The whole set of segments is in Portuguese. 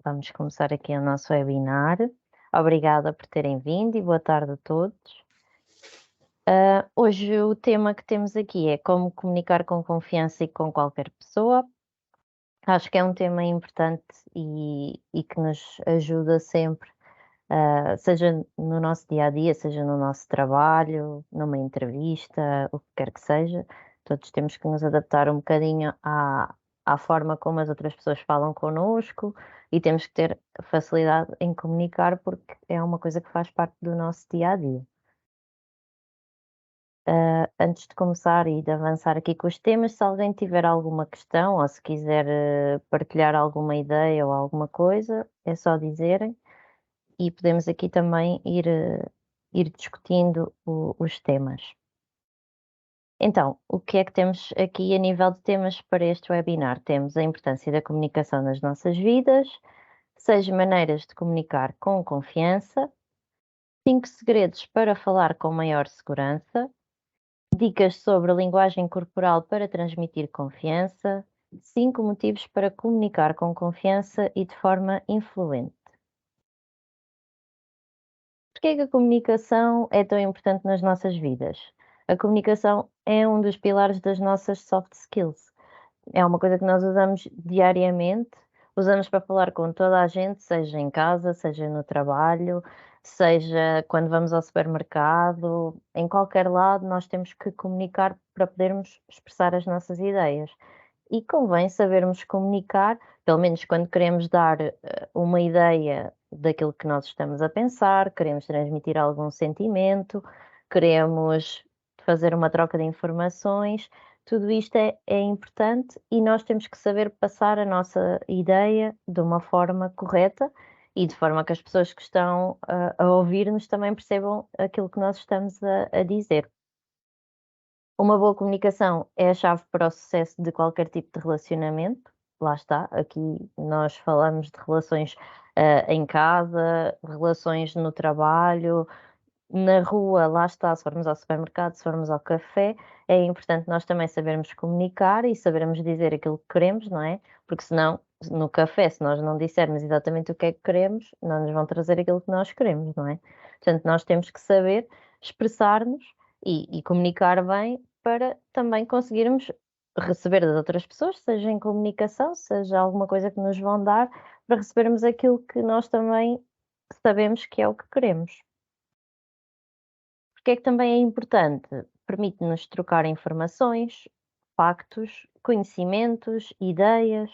Vamos começar aqui o nosso webinar. Obrigada por terem vindo e boa tarde a todos. Hoje o tema que temos aqui é como comunicar com confiança e com qualquer pessoa. Acho que é um tema importante e que nos ajuda sempre, seja no nosso dia a dia, seja no nosso trabalho, numa entrevista, o que quer que seja. Todos temos que nos adaptar um bocadinho à forma como as outras pessoas falam connosco e temos que ter facilidade em comunicar porque é uma coisa que faz parte do nosso dia a dia. Antes de começar e de avançar aqui com os temas, se alguém tiver alguma questão ou se quiser partilhar alguma ideia ou alguma coisa, é só dizerem e podemos aqui também ir discutindo os temas. Então, o que é que temos aqui a nível de temas para este webinar? Temos a importância da comunicação nas nossas vidas, 6 maneiras de comunicar com confiança, 5 segredos para falar com maior segurança, dicas sobre a linguagem corporal para transmitir confiança, 5 motivos para comunicar com confiança e de forma influente. Porque é que a comunicação é tão importante nas nossas vidas? A comunicação é um dos pilares das nossas soft skills. É uma coisa que nós usamos diariamente, usamos para falar com toda a gente, seja em casa, seja no trabalho, seja quando vamos ao supermercado, em qualquer lado nós temos que comunicar para podermos expressar as nossas ideias. E convém sabermos comunicar, pelo menos quando queremos dar uma ideia daquilo que nós estamos a pensar, queremos transmitir algum sentimento, queremos fazer uma troca de informações, tudo isto é importante e nós temos que saber passar a nossa ideia de uma forma correta e de forma que as pessoas que estão a ouvir-nos também percebam aquilo que nós estamos a dizer. Uma boa comunicação é a chave para o sucesso de qualquer tipo de relacionamento. Lá está, aqui nós falamos de relações, em casa, relações no trabalho, na rua, lá está, se formos ao supermercado, se formos ao café, é importante nós também sabermos comunicar e sabermos dizer aquilo que queremos, não é? Porque senão, no café, se nós não dissermos exatamente o que é que queremos, não nos vão trazer aquilo que nós queremos, não é? Portanto, nós temos que saber expressar-nos e comunicar bem para também conseguirmos receber das outras pessoas, seja em comunicação, seja alguma coisa que nos vão dar, para recebermos aquilo que nós também sabemos que é o que queremos. Porque é que também é importante? Permite-nos trocar informações, factos, conhecimentos, ideias,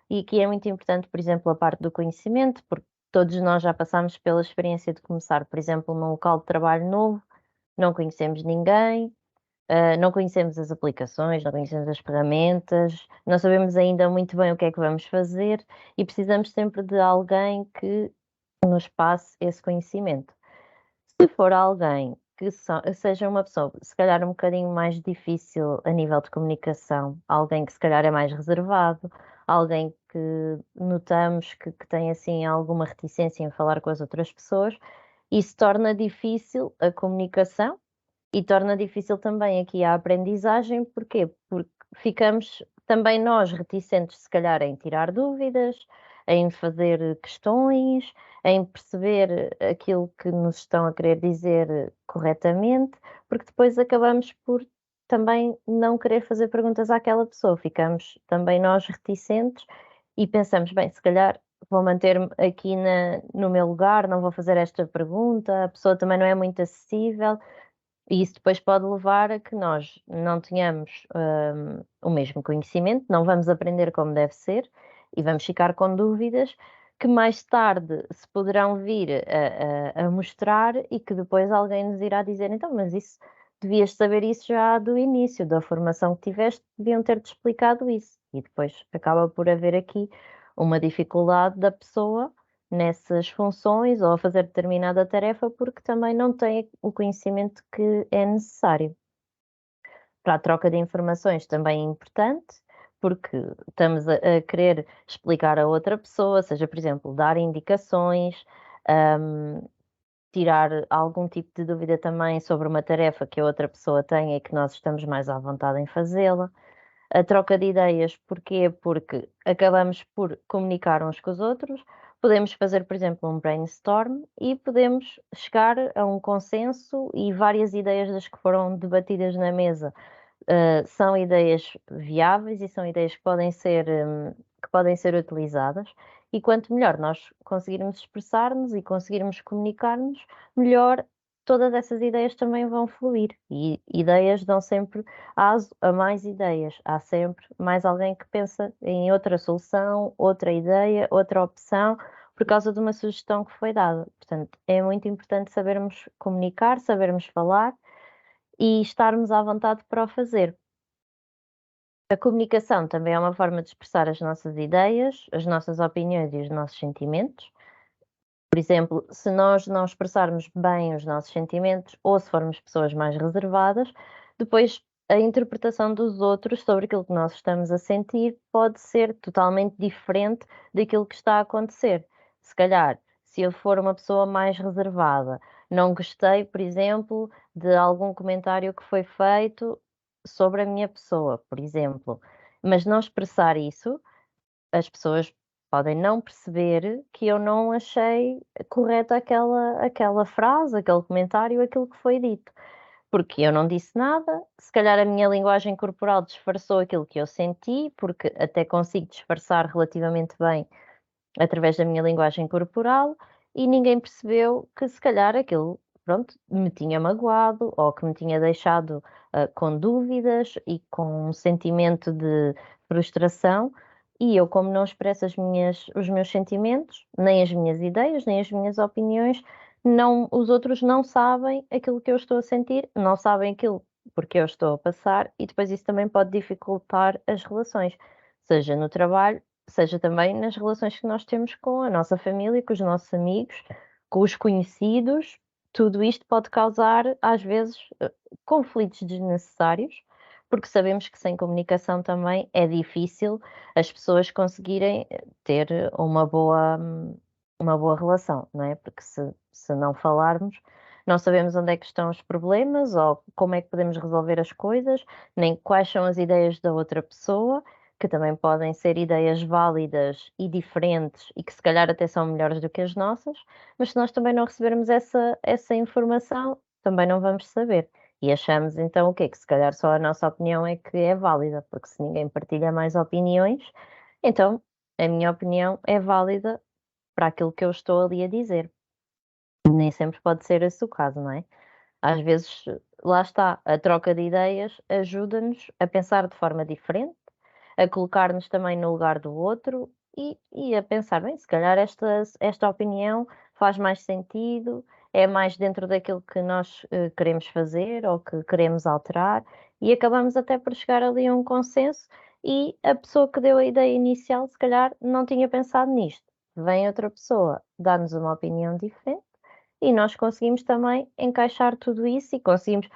e aqui é muito importante, por exemplo, a parte do conhecimento, porque todos nós já passamos pela experiência de começar, por exemplo, num local de trabalho novo, não conhecemos ninguém, não conhecemos as aplicações, não conhecemos as ferramentas, não sabemos ainda muito bem o que é que vamos fazer e precisamos sempre de alguém que nos passe esse conhecimento. Se for alguém que seja uma pessoa, se calhar um bocadinho mais difícil a nível de comunicação, alguém que se calhar é mais reservado, alguém que notamos que tem assim alguma reticência em falar com as outras pessoas, isso torna difícil a comunicação e torna difícil também aqui a aprendizagem, porquê? Porque ficamos também nós reticentes, se calhar, em tirar dúvidas, em fazer questões, em perceber aquilo que nos estão a querer dizer corretamente, porque depois acabamos por também não querer fazer perguntas àquela pessoa, ficamos também nós reticentes e pensamos: "Bem, se calhar vou manter-me aqui no meu lugar, não vou fazer esta pergunta, a pessoa também não é muito acessível", e isso depois pode levar a que nós não tenhamos, o mesmo conhecimento, não vamos aprender como deve ser e vamos ficar com dúvidas que mais tarde se poderão vir a mostrar e que depois alguém nos irá dizer: "Então, mas isso devias saber isso já do início, da formação que tiveste, deviam ter-te explicado isso". E depois acaba por haver aqui uma dificuldade da pessoa nessas funções ou a fazer determinada tarefa, porque também não tem o conhecimento que é necessário. Para a troca de informações também é importante, porque estamos a querer explicar a outra pessoa, seja, por exemplo, dar indicações, hum, tirar algum tipo de dúvida também sobre uma tarefa que a outra pessoa tenha e que nós estamos mais à vontade em fazê-la. A troca de ideias, porquê? Porque acabamos por comunicar uns com os outros, podemos fazer, por exemplo, um brainstorm e podemos chegar a um consenso e várias ideias das que foram debatidas na mesa, são ideias viáveis e são ideias que podem ser utilizadas, e quanto melhor nós conseguirmos expressar-nos e conseguirmos comunicar-nos, melhor todas essas ideias também vão fluir. E ideias dão sempre aso a mais ideias. Há sempre mais alguém que pensa em outra solução, outra ideia, outra opção, por causa de uma sugestão que foi dada. Portanto, é muito importante sabermos comunicar, sabermos falar e estarmos à vontade para o fazer. A comunicação também é uma forma de expressar as nossas ideias, as nossas opiniões e os nossos sentimentos. Por exemplo, se nós não expressarmos bem os nossos sentimentos ou se formos pessoas mais reservadas, depois a interpretação dos outros sobre aquilo que nós estamos a sentir pode ser totalmente diferente daquilo que está a acontecer. Se calhar, se eu for uma pessoa mais reservada, não gostei, por exemplo, de algum comentário que foi feito sobre a minha pessoa, por exemplo, mas não expressar isso, as pessoas podem não perceber que eu não achei correta aquela frase, aquele comentário, aquilo que foi dito, porque eu não disse nada, se calhar a minha linguagem corporal disfarçou aquilo que eu senti, porque até consigo disfarçar relativamente bem através da minha linguagem corporal, e ninguém percebeu que se calhar aquilo, pronto, me tinha magoado ou que me tinha deixado, com dúvidas e com um sentimento de frustração, e eu, como não expresso os meus sentimentos, nem as minhas ideias, nem as minhas opiniões, não, os outros não sabem aquilo que eu estou a sentir, não sabem aquilo porque eu estou a passar, e depois isso também pode dificultar as relações, seja no trabalho, seja também nas relações que nós temos com a nossa família, com os nossos amigos, com os conhecidos. Tudo isto pode causar, às vezes, conflitos desnecessários, porque sabemos que sem comunicação também é difícil as pessoas conseguirem ter uma boa relação, não é? Porque se não falarmos, não sabemos onde é que estão os problemas ou como é que podemos resolver as coisas, nem quais são as ideias da outra pessoa, que também podem ser ideias válidas e diferentes e que se calhar até são melhores do que as nossas, mas se nós também não recebermos essa informação, também não vamos saber. E achamos então o quê? Que se calhar só a nossa opinião é que é válida, porque se ninguém partilha mais opiniões, então a minha opinião é válida para aquilo que eu estou ali a dizer. Nem sempre pode ser esse o caso, não é? Às vezes, lá está, a troca de ideias ajuda-nos a pensar de forma diferente, a colocar-nos também no lugar do outro e a pensar: "Bem, se calhar esta opinião faz mais sentido, é mais dentro daquilo que nós, queremos fazer ou que queremos alterar", e acabamos até por chegar ali a um consenso e a pessoa que deu a ideia inicial, se calhar, não tinha pensado nisto. Vem outra pessoa, dá-nos uma opinião diferente e nós conseguimos também encaixar tudo isso e conseguimos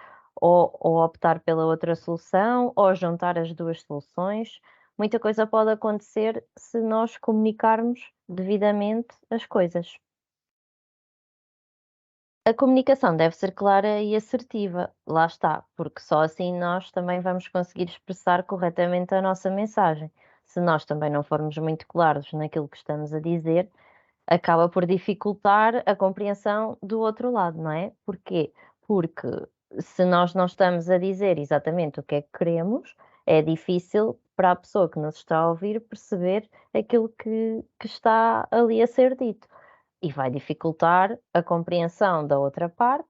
ou optar pela outra solução ou juntar as 2 soluções. Muita coisa pode acontecer se nós comunicarmos devidamente as coisas. A comunicação deve ser clara e assertiva, lá está, porque só assim nós também vamos conseguir expressar corretamente a nossa mensagem. Se nós também não formos muito claros naquilo que estamos a dizer, acaba por dificultar a compreensão do outro lado, não é? Porquê? Porque se nós não estamos a dizer exatamente o que é que queremos, é difícil para a pessoa que nos está a ouvir perceber aquilo que está ali a ser dito. E vai dificultar a compreensão da outra parte.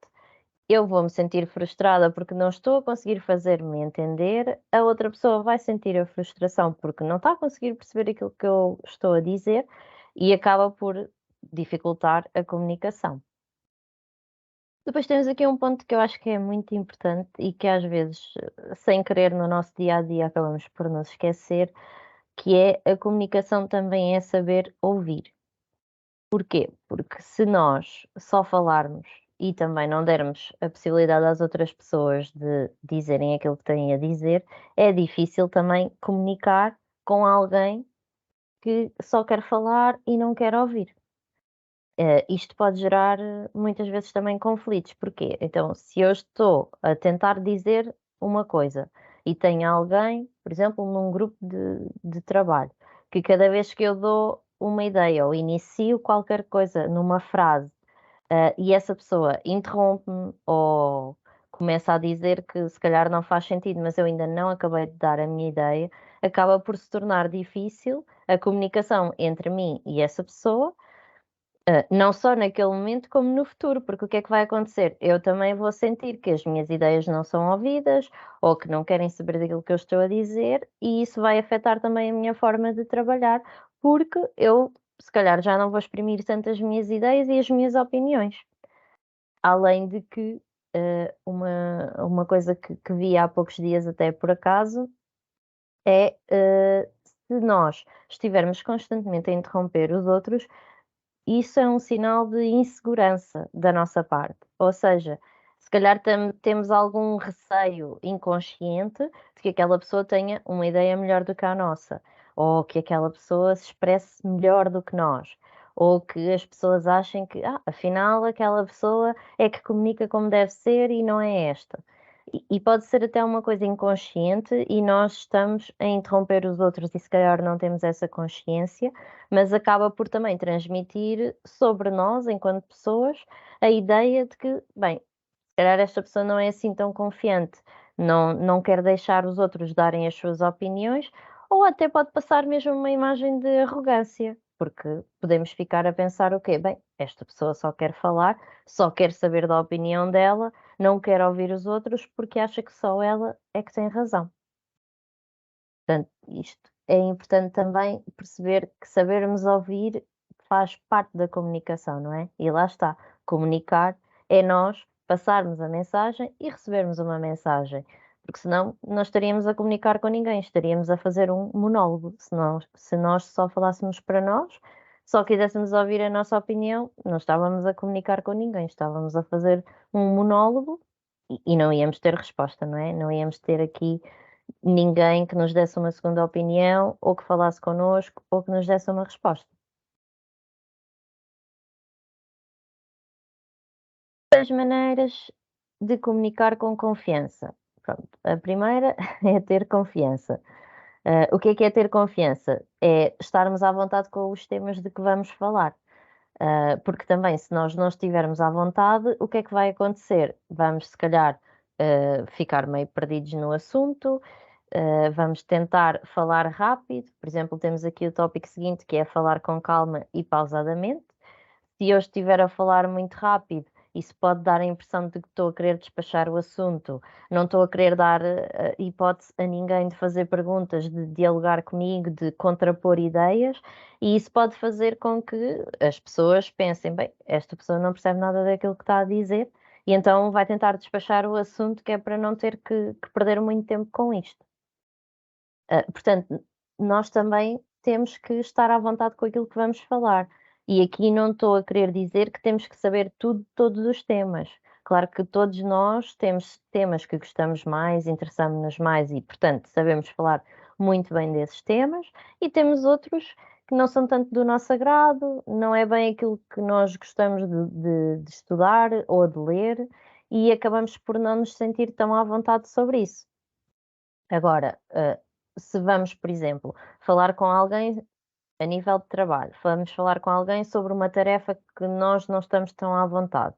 Eu vou me sentir frustrada porque não estou a conseguir fazer-me entender, a outra pessoa vai sentir a frustração porque não está a conseguir perceber aquilo que eu estou a dizer e acaba por dificultar a comunicação. Depois temos aqui um ponto que eu acho que é muito importante e que às vezes, sem querer, no nosso dia a dia acabamos por nos esquecer, que é a comunicação também é saber ouvir. Porquê? Porque se nós só falarmos e também não dermos a possibilidade às outras pessoas de dizerem aquilo que têm a dizer, é difícil também comunicar com alguém que só quer falar e não quer ouvir. Isto pode gerar muitas vezes também conflitos. Porquê? Então, se eu estou a tentar dizer uma coisa e tenho alguém, por exemplo, num grupo de trabalho, que cada vez que eu dou uma ideia ou inicio qualquer coisa numa frase, e essa pessoa interrompe-me ou começa a dizer que se calhar não faz sentido, mas eu ainda não acabei de dar a minha ideia, acaba por se tornar difícil a comunicação entre mim e essa pessoa, não só naquele momento como no futuro, porque o que é que vai acontecer? Eu também vou sentir que as minhas ideias não são ouvidas ou que não querem saber daquilo que eu estou a dizer, e isso vai afetar também a minha forma de trabalhar, porque eu se calhar já não vou exprimir tanto as minhas ideias e as minhas opiniões. Além de que, uma coisa que vi há poucos dias até por acaso, é, se nós estivermos constantemente a interromper os outros, isso é um sinal de insegurança da nossa parte. Ou seja, se calhar temos algum receio inconsciente de que aquela pessoa tenha uma ideia melhor do que a nossa, ou que aquela pessoa se expresse melhor do que nós, ou que as pessoas achem que, afinal, aquela pessoa é que comunica como deve ser e não é esta. E pode ser até uma coisa inconsciente e nós estamos a interromper os outros e se calhar não temos essa consciência, mas acaba por também transmitir sobre nós, enquanto pessoas, a ideia de que, bem, se calhar esta pessoa não é assim tão confiante, não quer deixar os outros darem as suas opiniões, ou até pode passar mesmo uma imagem de arrogância, porque podemos ficar a pensar o quê? Bem, esta pessoa só quer falar, só quer saber da opinião dela, não quer ouvir os outros porque acha que só ela é que tem razão. Portanto, isto é importante também perceber que sabermos ouvir faz parte da comunicação, não é? E lá está, comunicar é nós passarmos a mensagem e recebermos uma mensagem, porque senão não estaríamos a comunicar com ninguém, estaríamos a fazer um monólogo. Se nós só falássemos para nós, só quiséssemos ouvir a nossa opinião, não estávamos a comunicar com ninguém, estávamos a fazer um monólogo e não íamos ter resposta, não é? Não íamos ter aqui ninguém que nos desse uma segunda opinião, ou que falasse connosco, ou que nos desse uma resposta. As maneiras de comunicar com confiança. Pronto, a primeira é ter confiança. O que é ter confiança? É estarmos à vontade com os temas de que vamos falar. Porque também, se nós não estivermos à vontade, o que é que vai acontecer? Vamos, se calhar, ficar meio perdidos no assunto, vamos tentar falar rápido. Por exemplo, temos aqui o tópico seguinte, que é falar com calma e pausadamente. Se eu estiver a falar muito rápido, isso pode dar a impressão de que estou a querer despachar o assunto, não estou a querer dar hipótese a ninguém de fazer perguntas, de dialogar comigo, de contrapor ideias, e isso pode fazer com que as pessoas pensem: bem, esta pessoa não percebe nada daquilo que está a dizer, e então vai tentar despachar o assunto, que é para não ter que perder muito tempo com isto. Portanto, nós também temos que estar à vontade com aquilo que vamos falar. E aqui não estou a querer dizer que temos que saber tudo de todos os temas. Claro que todos nós temos temas que gostamos mais, interessamos-nos mais e, portanto, sabemos falar muito bem desses temas, e temos outros que não são tanto do nosso agrado, não é bem aquilo que nós gostamos de estudar ou de ler, e acabamos por não nos sentir tão à vontade sobre isso. Agora, se vamos, por exemplo, falar com alguém a nível de trabalho, vamos falar com alguém sobre uma tarefa que nós não estamos tão à vontade.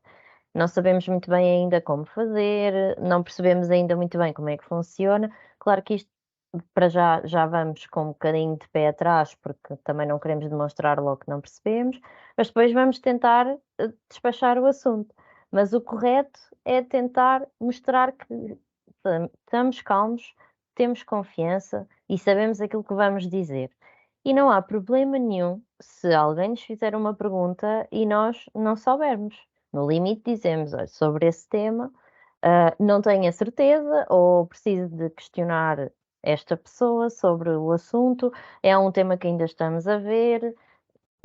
Não sabemos muito bem ainda como fazer, não percebemos ainda muito bem como é que funciona. Claro que isto, para já vamos com um bocadinho de pé atrás, porque também não queremos demonstrar logo que não percebemos, mas depois vamos tentar despachar o assunto. Mas o correto é tentar mostrar que estamos calmos, temos confiança e sabemos aquilo que vamos dizer. E não há problema nenhum se alguém nos fizer uma pergunta e nós não soubermos. No limite, dizemos: "Olha, sobre esse tema, não tenho a certeza ou preciso de questionar esta pessoa sobre o assunto, é um tema que ainda estamos a ver,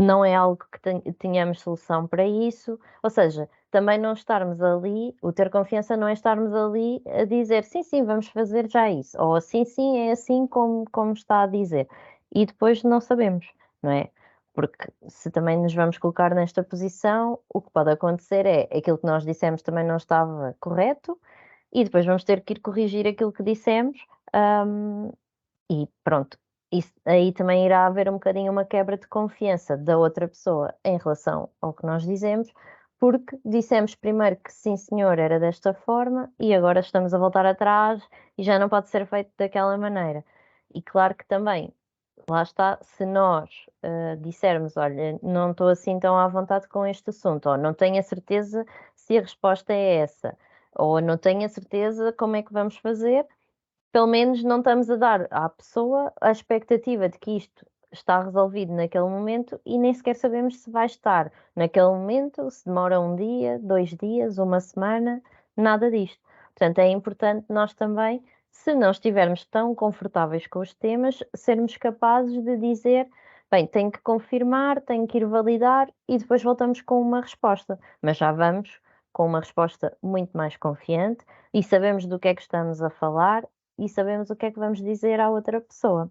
não é algo que tenhamos solução para isso." Ou seja, também não estarmos ali, o ter confiança não é estarmos ali a dizer: "Sim, sim, vamos fazer já isso", ou "Sim, sim, é assim como está a dizer", e depois não sabemos, não é? Porque se também nos vamos colocar nesta posição, o que pode acontecer é aquilo que nós dissemos também não estava correto, e depois vamos ter que ir corrigir aquilo que dissemos, hum, e pronto. Isso aí também irá haver um bocadinho uma quebra de confiança da outra pessoa em relação ao que nós dizemos, porque dissemos primeiro que sim senhor, era desta forma e agora estamos a voltar atrás e já não pode ser feito daquela maneira. E claro que também, lá está, se nós, dissermos: "Olha, não estou assim tão à vontade com este assunto", ou "Não tenho a certeza se a resposta é essa", ou "Não tenho a certeza como é que vamos fazer", pelo menos não estamos a dar à pessoa a expectativa de que isto está resolvido naquele momento e nem sequer sabemos se vai estar naquele momento, se demora um dia, 2 dias, uma semana, nada disto. Portanto, é importante nós também, se não estivermos tão confortáveis com os temas, sermos capazes de dizer: "Bem, tenho que confirmar, tenho que ir validar", e depois voltamos com uma resposta, mas já vamos com uma resposta muito mais confiante e sabemos do que é que estamos a falar e sabemos o que é que vamos dizer à outra pessoa.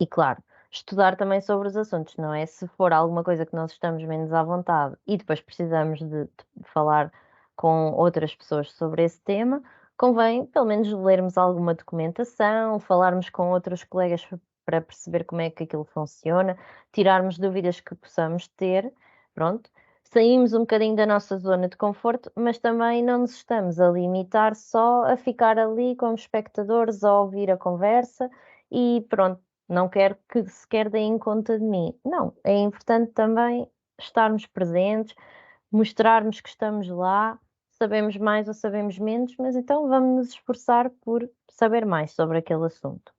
E claro, estudar também sobre os assuntos, não é? Se for alguma coisa que nós estamos menos à vontade e depois precisamos de falar com outras pessoas sobre esse tema, convém pelo menos lermos alguma documentação, falarmos com outros colegas para perceber como é que aquilo funciona, tirarmos dúvidas que possamos ter, pronto. Saímos um bocadinho da nossa zona de conforto, mas também não nos estamos a limitar só a ficar ali como espectadores a ouvir a conversa e pronto, não quero que sequer deem conta de mim. Não, é importante também estarmos presentes, mostrarmos que estamos lá, sabemos mais ou sabemos menos, mas então vamos nos esforçar por saber mais sobre aquele assunto.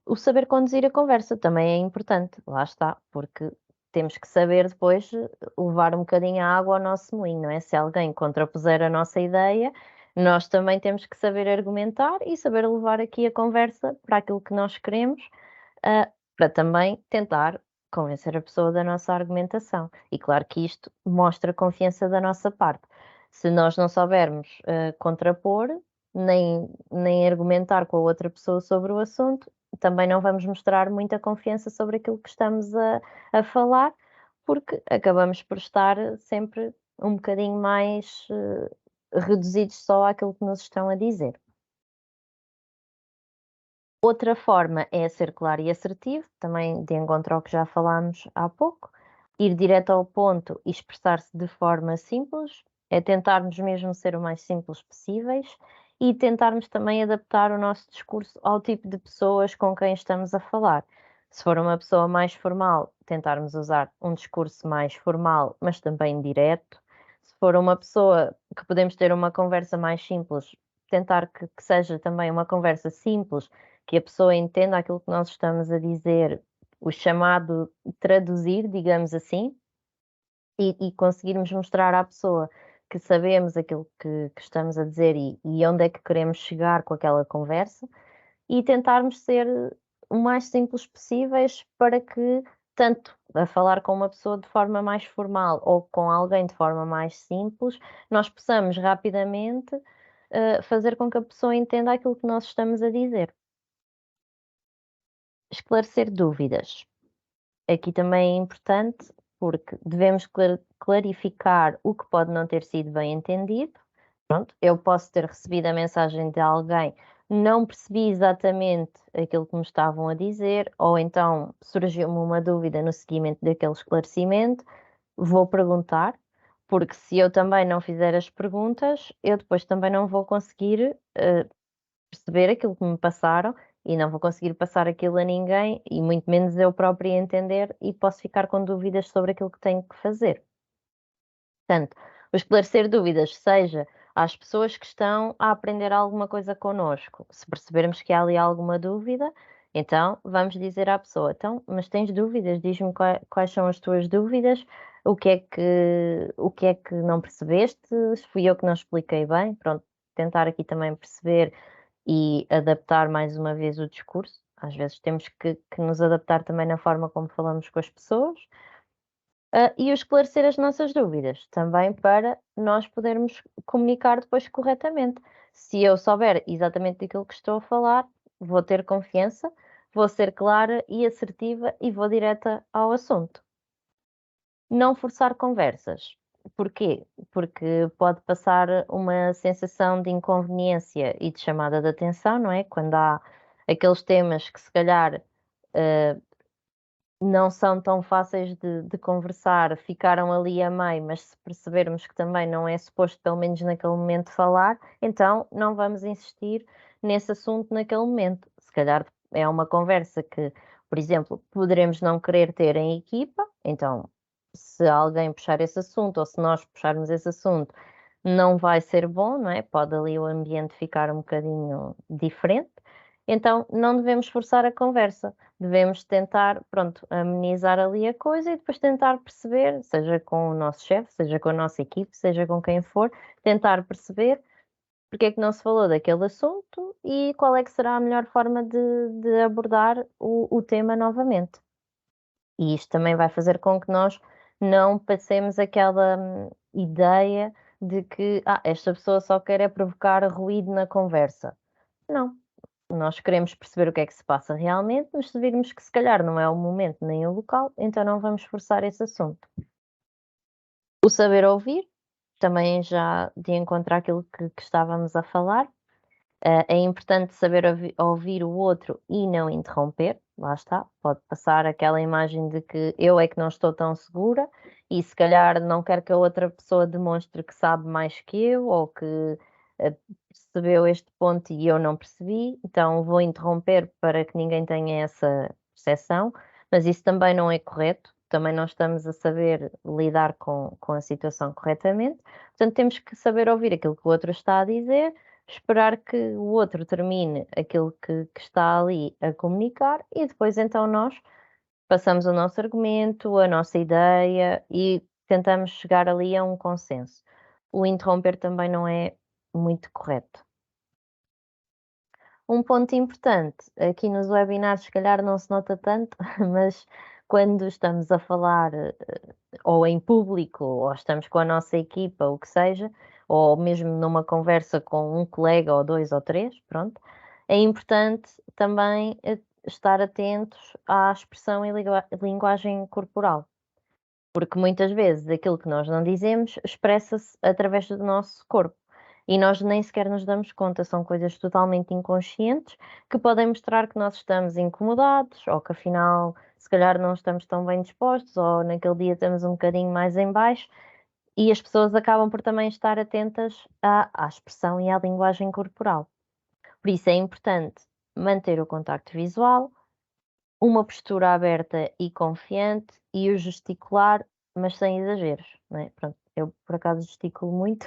O saber conduzir a conversa também é importante, lá está, porque temos que saber depois levar um bocadinho a água ao nosso moinho, não é? Se alguém contrapuser a nossa ideia, nós também temos que saber argumentar e saber levar aqui a conversa para aquilo que nós queremos, para também tentar convencer a pessoa da nossa argumentação. E claro que isto mostra confiança da nossa parte. Se nós não soubermos, contrapor, nem argumentar com a outra pessoa sobre o assunto, também não vamos mostrar muita confiança sobre aquilo que estamos a falar, porque acabamos por estar sempre um bocadinho mais, reduzidos só àquilo que nos estão a dizer. Outra forma é ser claro e assertivo, também de encontro ao que já falámos há pouco. Ir direto ao ponto e expressar-se de forma simples, é tentarmos mesmo ser o mais simples possíveis e tentarmos também adaptar o nosso discurso ao tipo de pessoas com quem estamos a falar. Se for uma pessoa mais formal, tentarmos usar um discurso mais formal, mas também direto. Se for uma pessoa que podemos ter uma conversa mais simples, tentar que seja também uma conversa simples, que a pessoa entenda aquilo que nós estamos a dizer, o chamado traduzir, digamos assim, e conseguirmos mostrar à pessoa que sabemos aquilo que estamos a dizer e onde é que queremos chegar com aquela conversa, e tentarmos ser o mais simples possíveis para que, tanto a falar com uma pessoa de forma mais formal ou com alguém de forma mais simples, nós possamos rapidamente, fazer com que a pessoa entenda aquilo que nós estamos a dizer. Esclarecer dúvidas. Aqui também é importante, porque devemos clarificar o que pode não ter sido bem entendido. Pronto, eu posso ter recebido a mensagem de alguém, não percebi exatamente aquilo que me estavam a dizer, ou então surgiu-me uma dúvida no seguimento daquele esclarecimento, vou perguntar, porque se eu também não fizer as perguntas, eu depois também não vou conseguir perceber aquilo que me passaram e não vou conseguir passar aquilo a ninguém e muito menos eu própria entender e posso ficar com dúvidas sobre aquilo que tenho que fazer. Portanto, o esclarecer dúvidas, seja às pessoas que estão a aprender alguma coisa connosco, se percebermos que há ali alguma dúvida, então vamos dizer à pessoa: "Então, mas tens dúvidas? Diz-me quais são as tuas dúvidas, o que é que não percebeste, se fui eu que não expliquei bem", pronto, tentar aqui também perceber e adaptar mais uma vez o discurso. Às vezes temos que nos adaptar também na forma como falamos com as pessoas, e o esclarecer as nossas dúvidas, também para nós podermos comunicar depois corretamente. Se eu souber exatamente daquilo que estou a falar, vou ter confiança, vou ser clara e assertiva e vou direta ao assunto. Não forçar conversas. Porquê? Porque pode passar uma sensação de inconveniência e de chamada de atenção, não é? Quando há aqueles temas que se calhar não são tão fáceis de conversar, ficaram ali a meio, mas se percebermos que também não é suposto, pelo menos naquele momento, falar, então não vamos insistir nesse assunto naquele momento. Se calhar é uma conversa que, por exemplo, poderemos não querer ter em equipa, então se alguém puxar esse assunto ou se nós puxarmos esse assunto, não vai ser bom, não é? Pode ali o ambiente ficar um bocadinho diferente. Então não devemos forçar a conversa. Devemos tentar, pronto, amenizar ali a coisa e depois tentar perceber, seja com o nosso chefe, seja com a nossa equipe, seja com quem for, tentar perceber porque é que não se falou daquele assunto e qual é que será a melhor forma de abordar o tema novamente. E isto também vai fazer com que nós não passemos aquela ideia de que esta pessoa só quer é provocar ruído na conversa. Não, nós queremos perceber o que é que se passa realmente, mas se virmos que se calhar não é o momento nem o local, então não vamos forçar esse assunto. O saber ouvir, também já de encontro àquilo que estávamos a falar, é importante saber ouvir o outro e não interromper, lá está, pode passar aquela imagem de que eu é que não estou tão segura e se calhar não quero que a outra pessoa demonstre que sabe mais que eu ou que percebeu este ponto e eu não percebi, então vou interromper para que ninguém tenha essa percepção, mas isso também não é correto, também não estamos a saber lidar com a situação corretamente, portanto temos que saber ouvir aquilo que o outro está a dizer, esperar que o outro termine aquilo que está ali a comunicar e depois então nós passamos o nosso argumento, a nossa ideia e tentamos chegar ali a um consenso. O interromper também não é muito correto. Um ponto importante, aqui nos webinars se calhar não se nota tanto, mas quando estamos a falar, ou em público, ou estamos com a nossa equipa, o que seja, ou mesmo numa conversa com um colega ou 2 ou 3, pronto, é importante também, estar atentos à expressão e linguagem corporal, porque muitas vezes aquilo que nós não dizemos expressa-se através do nosso corpo. E nós nem sequer nos damos conta, são coisas totalmente inconscientes que podem mostrar que nós estamos incomodados ou que afinal se calhar não estamos tão bem dispostos ou naquele dia estamos um bocadinho mais em baixo e as pessoas acabam por também estar atentas à expressão e à linguagem corporal. Por isso é importante manter o contacto visual, uma postura aberta e confiante e o gesticular, mas sem exageros, não é? Pronto, eu por acaso gesticulo muito,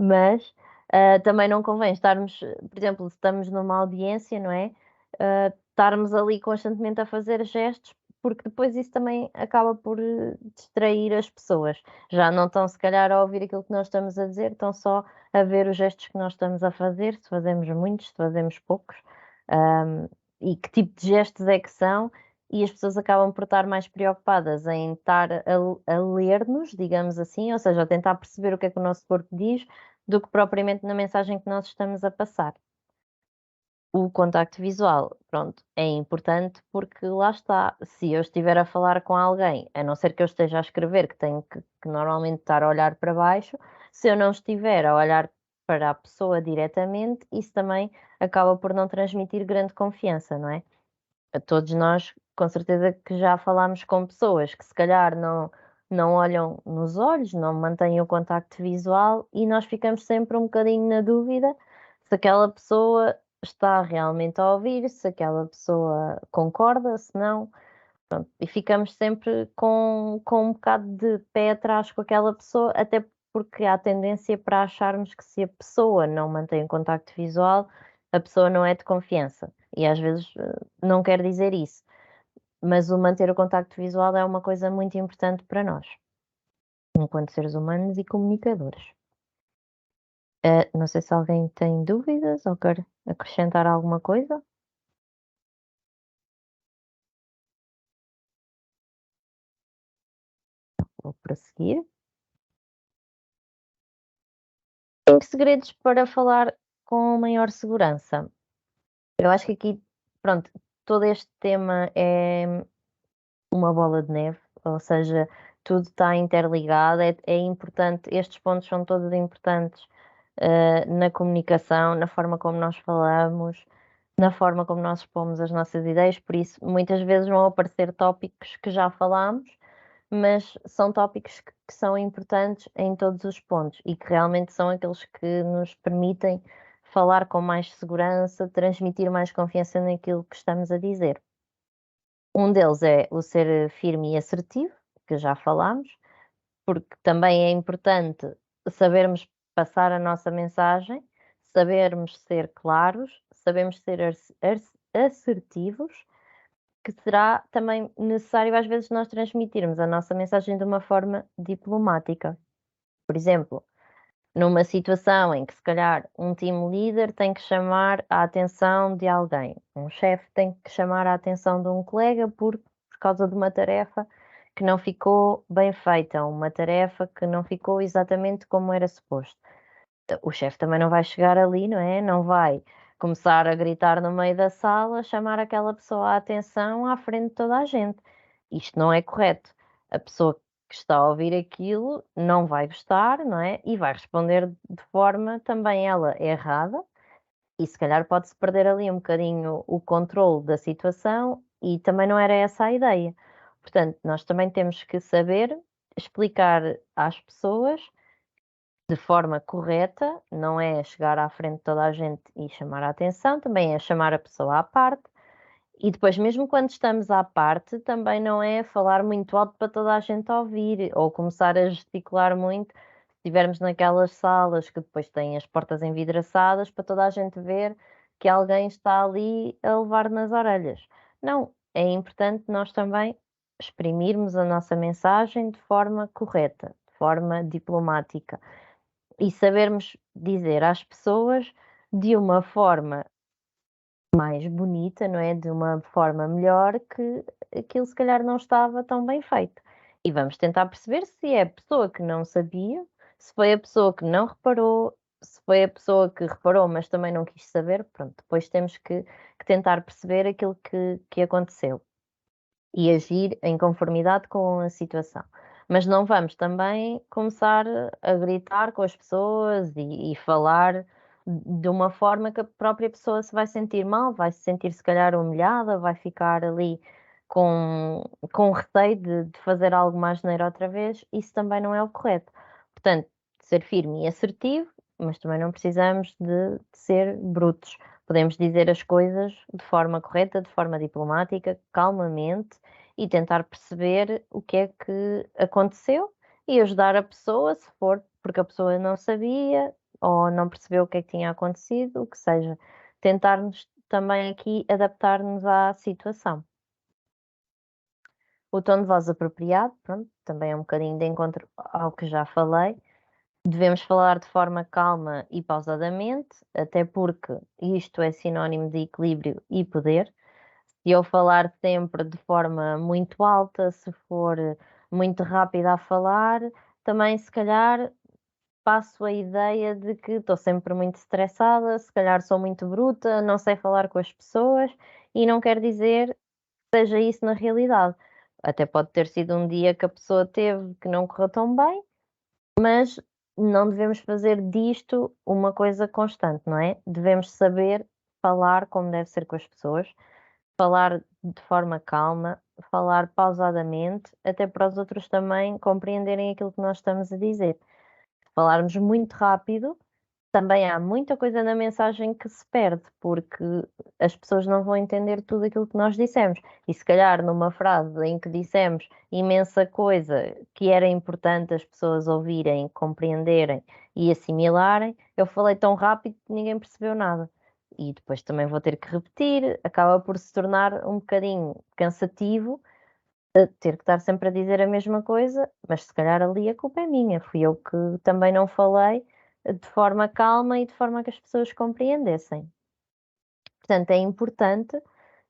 mas, também não convém estarmos, por exemplo, se estamos numa audiência, não é, estarmos ali constantemente a fazer gestos, porque depois isso também acaba por, distrair as pessoas. Já não estão se calhar a ouvir aquilo que nós estamos a dizer, estão só a ver os gestos que nós estamos a fazer, se fazemos muitos, se fazemos poucos, hum, e que tipo de gestos é que são, e as pessoas acabam por estar mais preocupadas em estar a ler-nos, digamos assim, ou seja, a tentar perceber o que é que o nosso corpo diz, do que propriamente na mensagem que nós estamos a passar. O contacto visual, pronto, é importante porque lá está, se eu estiver a falar com alguém, a não ser que eu esteja a escrever, que tenho que normalmente estar a olhar para baixo, se eu não estiver a olhar para a pessoa diretamente, isso também acaba por não transmitir grande confiança, não é? A todos nós, com certeza que já falámos com pessoas que se calhar não olham nos olhos, não mantêm o contacto visual e nós ficamos sempre um bocadinho na dúvida se aquela pessoa está realmente a ouvir, se aquela pessoa concorda, se não, e ficamos sempre com um bocado de pé atrás com aquela pessoa, até porque há tendência para acharmos que se a pessoa não mantém o contacto visual, a pessoa não é de confiança. E às vezes não quer dizer isso, mas o manter o contacto visual é uma coisa muito importante para nós, enquanto seres humanos e comunicadores. Não sei se alguém tem dúvidas ou quer acrescentar alguma coisa. Vou prosseguir. 5 segredos para falar com maior segurança. Eu acho que aqui, pronto, todo este tema é uma bola de neve, ou seja, tudo está interligado, é importante, estes pontos são todos importantes, na comunicação, na forma como nós falamos, na forma como nós expomos as nossas ideias, por isso muitas vezes vão aparecer tópicos que já falámos, mas são tópicos que são importantes em todos os pontos e que realmente são aqueles que nos permitem falar com mais segurança, transmitir mais confiança naquilo que estamos a dizer. Um deles é o ser firme e assertivo, que já falámos, porque também é importante sabermos passar a nossa mensagem, sabermos ser claros, sabemos ser assertivos, que será também necessário às vezes nós transmitirmos a nossa mensagem de uma forma diplomática. Por exemplo, numa situação em que se calhar um team leader tem que chamar a atenção de alguém, um chefe tem que chamar a atenção de um colega por causa de uma tarefa que não ficou bem feita, uma tarefa que não ficou exatamente como era suposto. O chefe também não vai chegar ali, não é? Não vai começar a gritar no meio da sala, chamar aquela pessoa a atenção à frente de toda a gente. Isto não é correto. A pessoa que está a ouvir aquilo não vai gostar, não é? E vai responder de forma também ela errada, e se calhar pode-se perder ali um bocadinho o controle da situação e também não era essa a ideia. Portanto, nós também temos que saber explicar às pessoas de forma correta, não é chegar à frente de toda a gente e chamar a atenção, também é chamar a pessoa à parte. E depois, mesmo quando estamos à parte, também não é falar muito alto para toda a gente ouvir ou começar a gesticular muito. Se estivermos naquelas salas que depois têm as portas envidraçadas, para toda a gente ver que alguém está ali a levar nas orelhas. Não, é importante nós também exprimirmos a nossa mensagem de forma correta, de forma diplomática e sabermos dizer às pessoas de uma forma mais bonita, não é? De uma forma melhor que aquilo se calhar não estava tão bem feito. E vamos tentar perceber se é a pessoa que não sabia, se foi a pessoa que não reparou, se foi a pessoa que reparou, mas também não quis saber. Pronto, depois temos que tentar perceber aquilo que aconteceu e agir em conformidade com a situação. Mas não vamos também começar a gritar com as pessoas e falar de uma forma que a própria pessoa se vai sentir mal, vai se sentir se calhar humilhada, vai ficar ali com receio de fazer algo mais asneira outra vez, isso também não é o correto. Portanto, ser firme e assertivo, mas também não precisamos de ser brutos. Podemos dizer as coisas de forma correta, de forma diplomática, calmamente, e tentar perceber o que é que aconteceu e ajudar a pessoa, se for porque a pessoa não sabia ou não percebeu o que é que tinha acontecido, o que seja. Tentarmos também aqui adaptar-nos à situação. O tom de voz apropriado, pronto, também é um bocadinho de encontro ao que já falei. Devemos falar de forma calma e pausadamente, até porque isto é sinónimo de equilíbrio e poder. Se eu falar sempre de forma muito alta, se for muito rápida a falar, também se calhar passo a ideia de que estou sempre muito estressada, se calhar sou muito bruta, não sei falar com as pessoas e não quer dizer que seja isso na realidade. Até pode ter sido um dia que a pessoa teve que não correu tão bem, mas não devemos fazer disto uma coisa constante, não é? Devemos saber falar como deve ser com as pessoas, falar de forma calma, falar pausadamente, até para os outros também compreenderem aquilo que nós estamos a dizer. Se falarmos muito rápido, também há muita coisa na mensagem que se perde, porque as pessoas não vão entender tudo aquilo que nós dissemos. E se calhar numa frase em que dissemos imensa coisa que era importante as pessoas ouvirem, compreenderem e assimilarem, eu falei tão rápido que ninguém percebeu nada. E depois também vou ter que repetir, acaba por se tornar um bocadinho cansativo, ter que estar sempre a dizer a mesma coisa, mas se calhar ali a culpa é minha, fui eu que também não falei de forma calma e de forma que as pessoas compreendessem. Portanto, é importante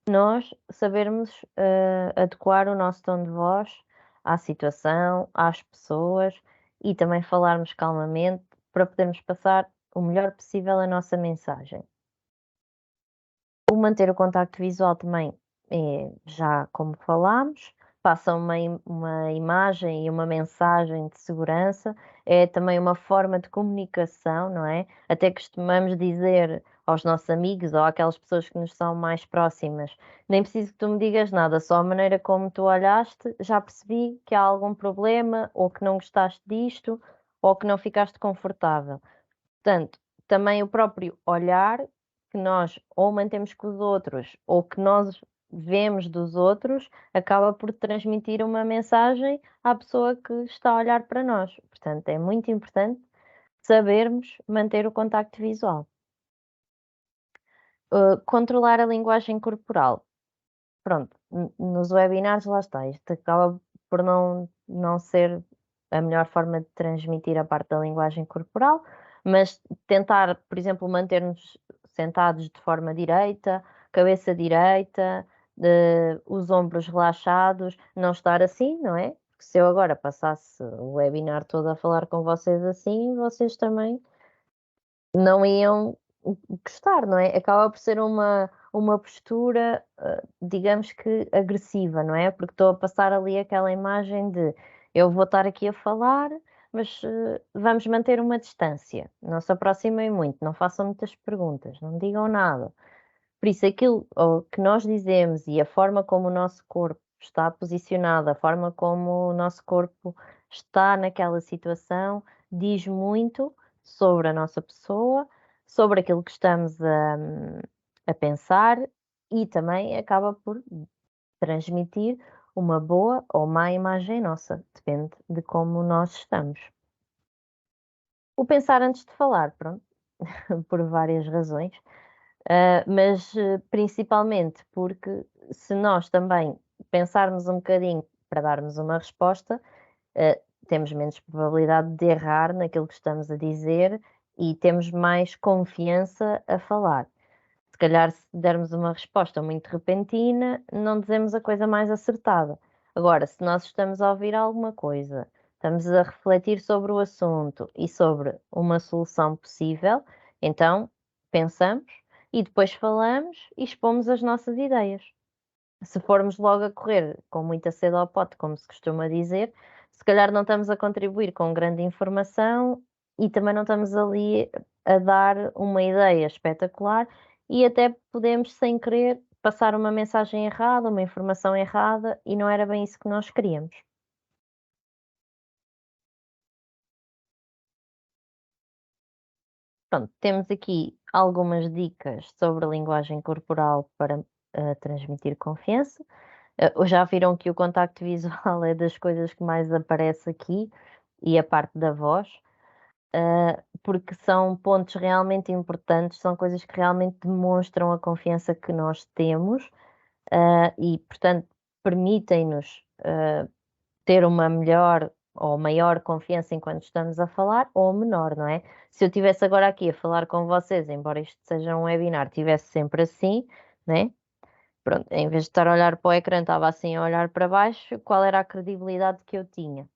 nós sabermos, adequar o nosso tom de voz à situação, às pessoas e também falarmos calmamente para podermos passar o melhor possível a nossa mensagem. O manter o contacto visual também é já como falámos, passa uma imagem e uma mensagem de segurança, é também uma forma de comunicação, não é? Até costumamos dizer aos nossos amigos ou àquelas pessoas que nos são mais próximas: "Nem preciso que tu me digas nada, só a maneira como tu olhaste, já percebi que há algum problema, ou que não gostaste disto, ou que não ficaste confortável". Portanto, também o próprio olhar que nós ou mantemos com os outros ou que nós vemos dos outros, acaba por transmitir uma mensagem à pessoa que está a olhar para nós. Portanto, é muito importante sabermos manter o contacto visual. Controlar a linguagem corporal. Pronto, nos webinars lá está, isto acaba por não ser a melhor forma de transmitir a parte da linguagem corporal, mas tentar, por exemplo, manter-nos sentados de forma direita, cabeça direita, os ombros relaxados, não estar assim, não é? Porque se eu agora passasse o webinar todo a falar com vocês assim, vocês também não iam gostar, não é? Acaba por ser uma postura, digamos que agressiva, não é? Porque estou a passar ali aquela imagem de eu vou estar aqui a falar, mas vamos manter uma distância, não se aproximem muito, não façam muitas perguntas, não digam nada. Por isso, aquilo que nós dizemos e a forma como o nosso corpo está posicionado, a forma como o nosso corpo está naquela situação, diz muito sobre a nossa pessoa, sobre aquilo que estamos a pensar e também acaba por transmitir uma boa ou má imagem nossa, depende de como nós estamos. O pensar antes de falar, pronto, por várias razões. Mas, principalmente porque se nós também pensarmos um bocadinho para darmos uma resposta, temos menos probabilidade de errar naquilo que estamos a dizer e temos mais confiança a falar. Se calhar, se dermos uma resposta muito repentina, não dizemos a coisa mais acertada. Agora, se nós estamos a ouvir alguma coisa, estamos a refletir sobre o assunto e sobre uma solução possível, então pensamos e depois falamos e expomos as nossas ideias. Se formos logo a correr com muita sede ao pote, como se costuma dizer, se calhar não estamos a contribuir com grande informação e também não estamos ali a dar uma ideia espetacular e até podemos, sem querer, passar uma mensagem errada, uma informação errada e não era bem isso que nós queríamos. Pronto, temos aqui algumas dicas sobre a linguagem corporal para transmitir confiança. Já viram que o contacto visual é das coisas que mais aparece aqui e a parte da voz, porque são pontos realmente importantes, são coisas que realmente demonstram a confiança que nós temos, e, portanto, permitem-nos ter uma melhor ou maior confiança enquanto estamos a falar ou menor, não é? Se eu estivesse agora aqui a falar com vocês, embora isto seja um webinar, estivesse sempre assim, né? Pronto, em vez de estar a olhar para o ecrã, estava assim a olhar para baixo, qual era a credibilidade que eu tinha?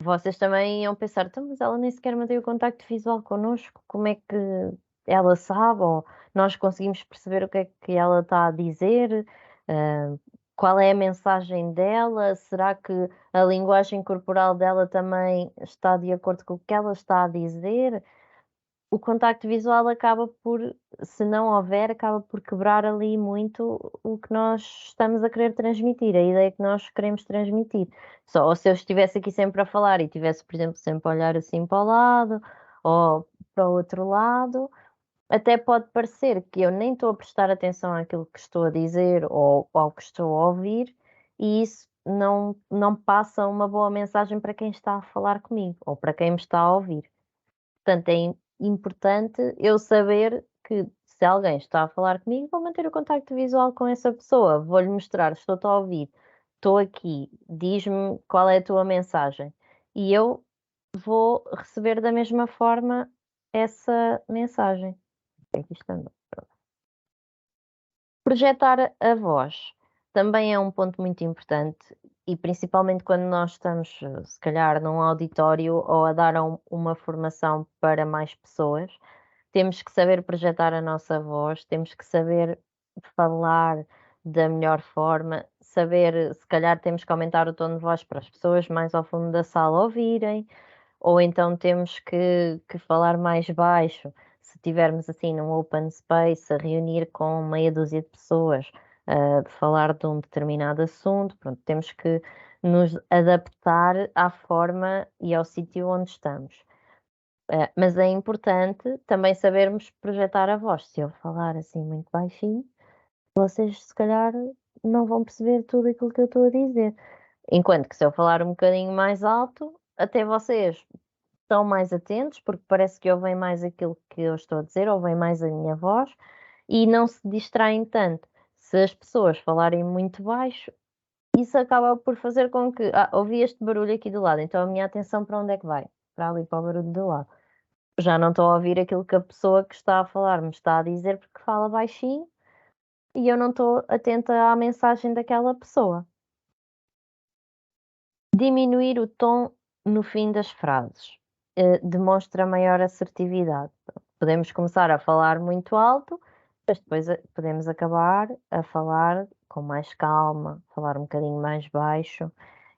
Vocês também iam pensar: "Então, mas ela nem sequer mantém o contacto visual connosco, como é que ela sabe ou nós conseguimos perceber o que é que ela está a dizer? Hã, qual é a mensagem dela? Será que a linguagem corporal dela também está de acordo com o que ela está a dizer?" O contacto visual acaba por, se não houver, acaba por quebrar ali muito o que nós estamos a querer transmitir, a ideia que nós queremos transmitir. Só ou se eu estivesse aqui sempre a falar e tivesse, por exemplo, sempre a olhar assim para o lado ou para o outro lado, até pode parecer que eu nem estou a prestar atenção àquilo que estou a dizer ou ao que estou a ouvir, e isso não passa uma boa mensagem para quem está a falar comigo ou para quem me está a ouvir. Portanto, é importante eu saber que se alguém está a falar comigo, vou manter o contacto visual com essa pessoa, vou-lhe mostrar: "Estou-te a ouvir, estou aqui, diz-me qual é a tua mensagem", e eu vou receber da mesma forma essa mensagem. Aqui estamos. Projetar a voz também é um ponto muito importante e principalmente quando nós estamos, se calhar, num auditório ou a dar uma formação para mais pessoas, temos que saber projetar a nossa voz, temos que saber falar da melhor forma, saber, se calhar temos que aumentar o tom de voz para as pessoas mais ao fundo da sala ouvirem, ou então temos que falar mais baixo, se estivermos assim num open space a reunir com meia dúzia de pessoas, falar de um determinado assunto, pronto, temos que nos adaptar à forma e ao sítio onde estamos. Mas é importante também sabermos projetar a voz. Se eu falar assim muito baixinho, vocês se calhar não vão perceber tudo aquilo que eu estou a dizer. Enquanto que se eu falar um bocadinho mais alto, até vocês estão mais atentos, porque parece que ouvem mais aquilo que eu estou a dizer, ouvem mais a minha voz e não se distraem tanto. Se as pessoas falarem muito baixo, isso acaba por fazer com que, ouvi este barulho aqui do lado, então a minha atenção para onde é que vai? Para ali, para o barulho do lado. Já não estou a ouvir aquilo que a pessoa que está a falar me está a dizer porque fala baixinho e eu não estou atenta à mensagem daquela pessoa. Diminuir o tom no fim das frases, demonstra maior assertividade. Podemos começar a falar muito alto, mas depois podemos acabar a falar com mais calma, falar um bocadinho mais baixo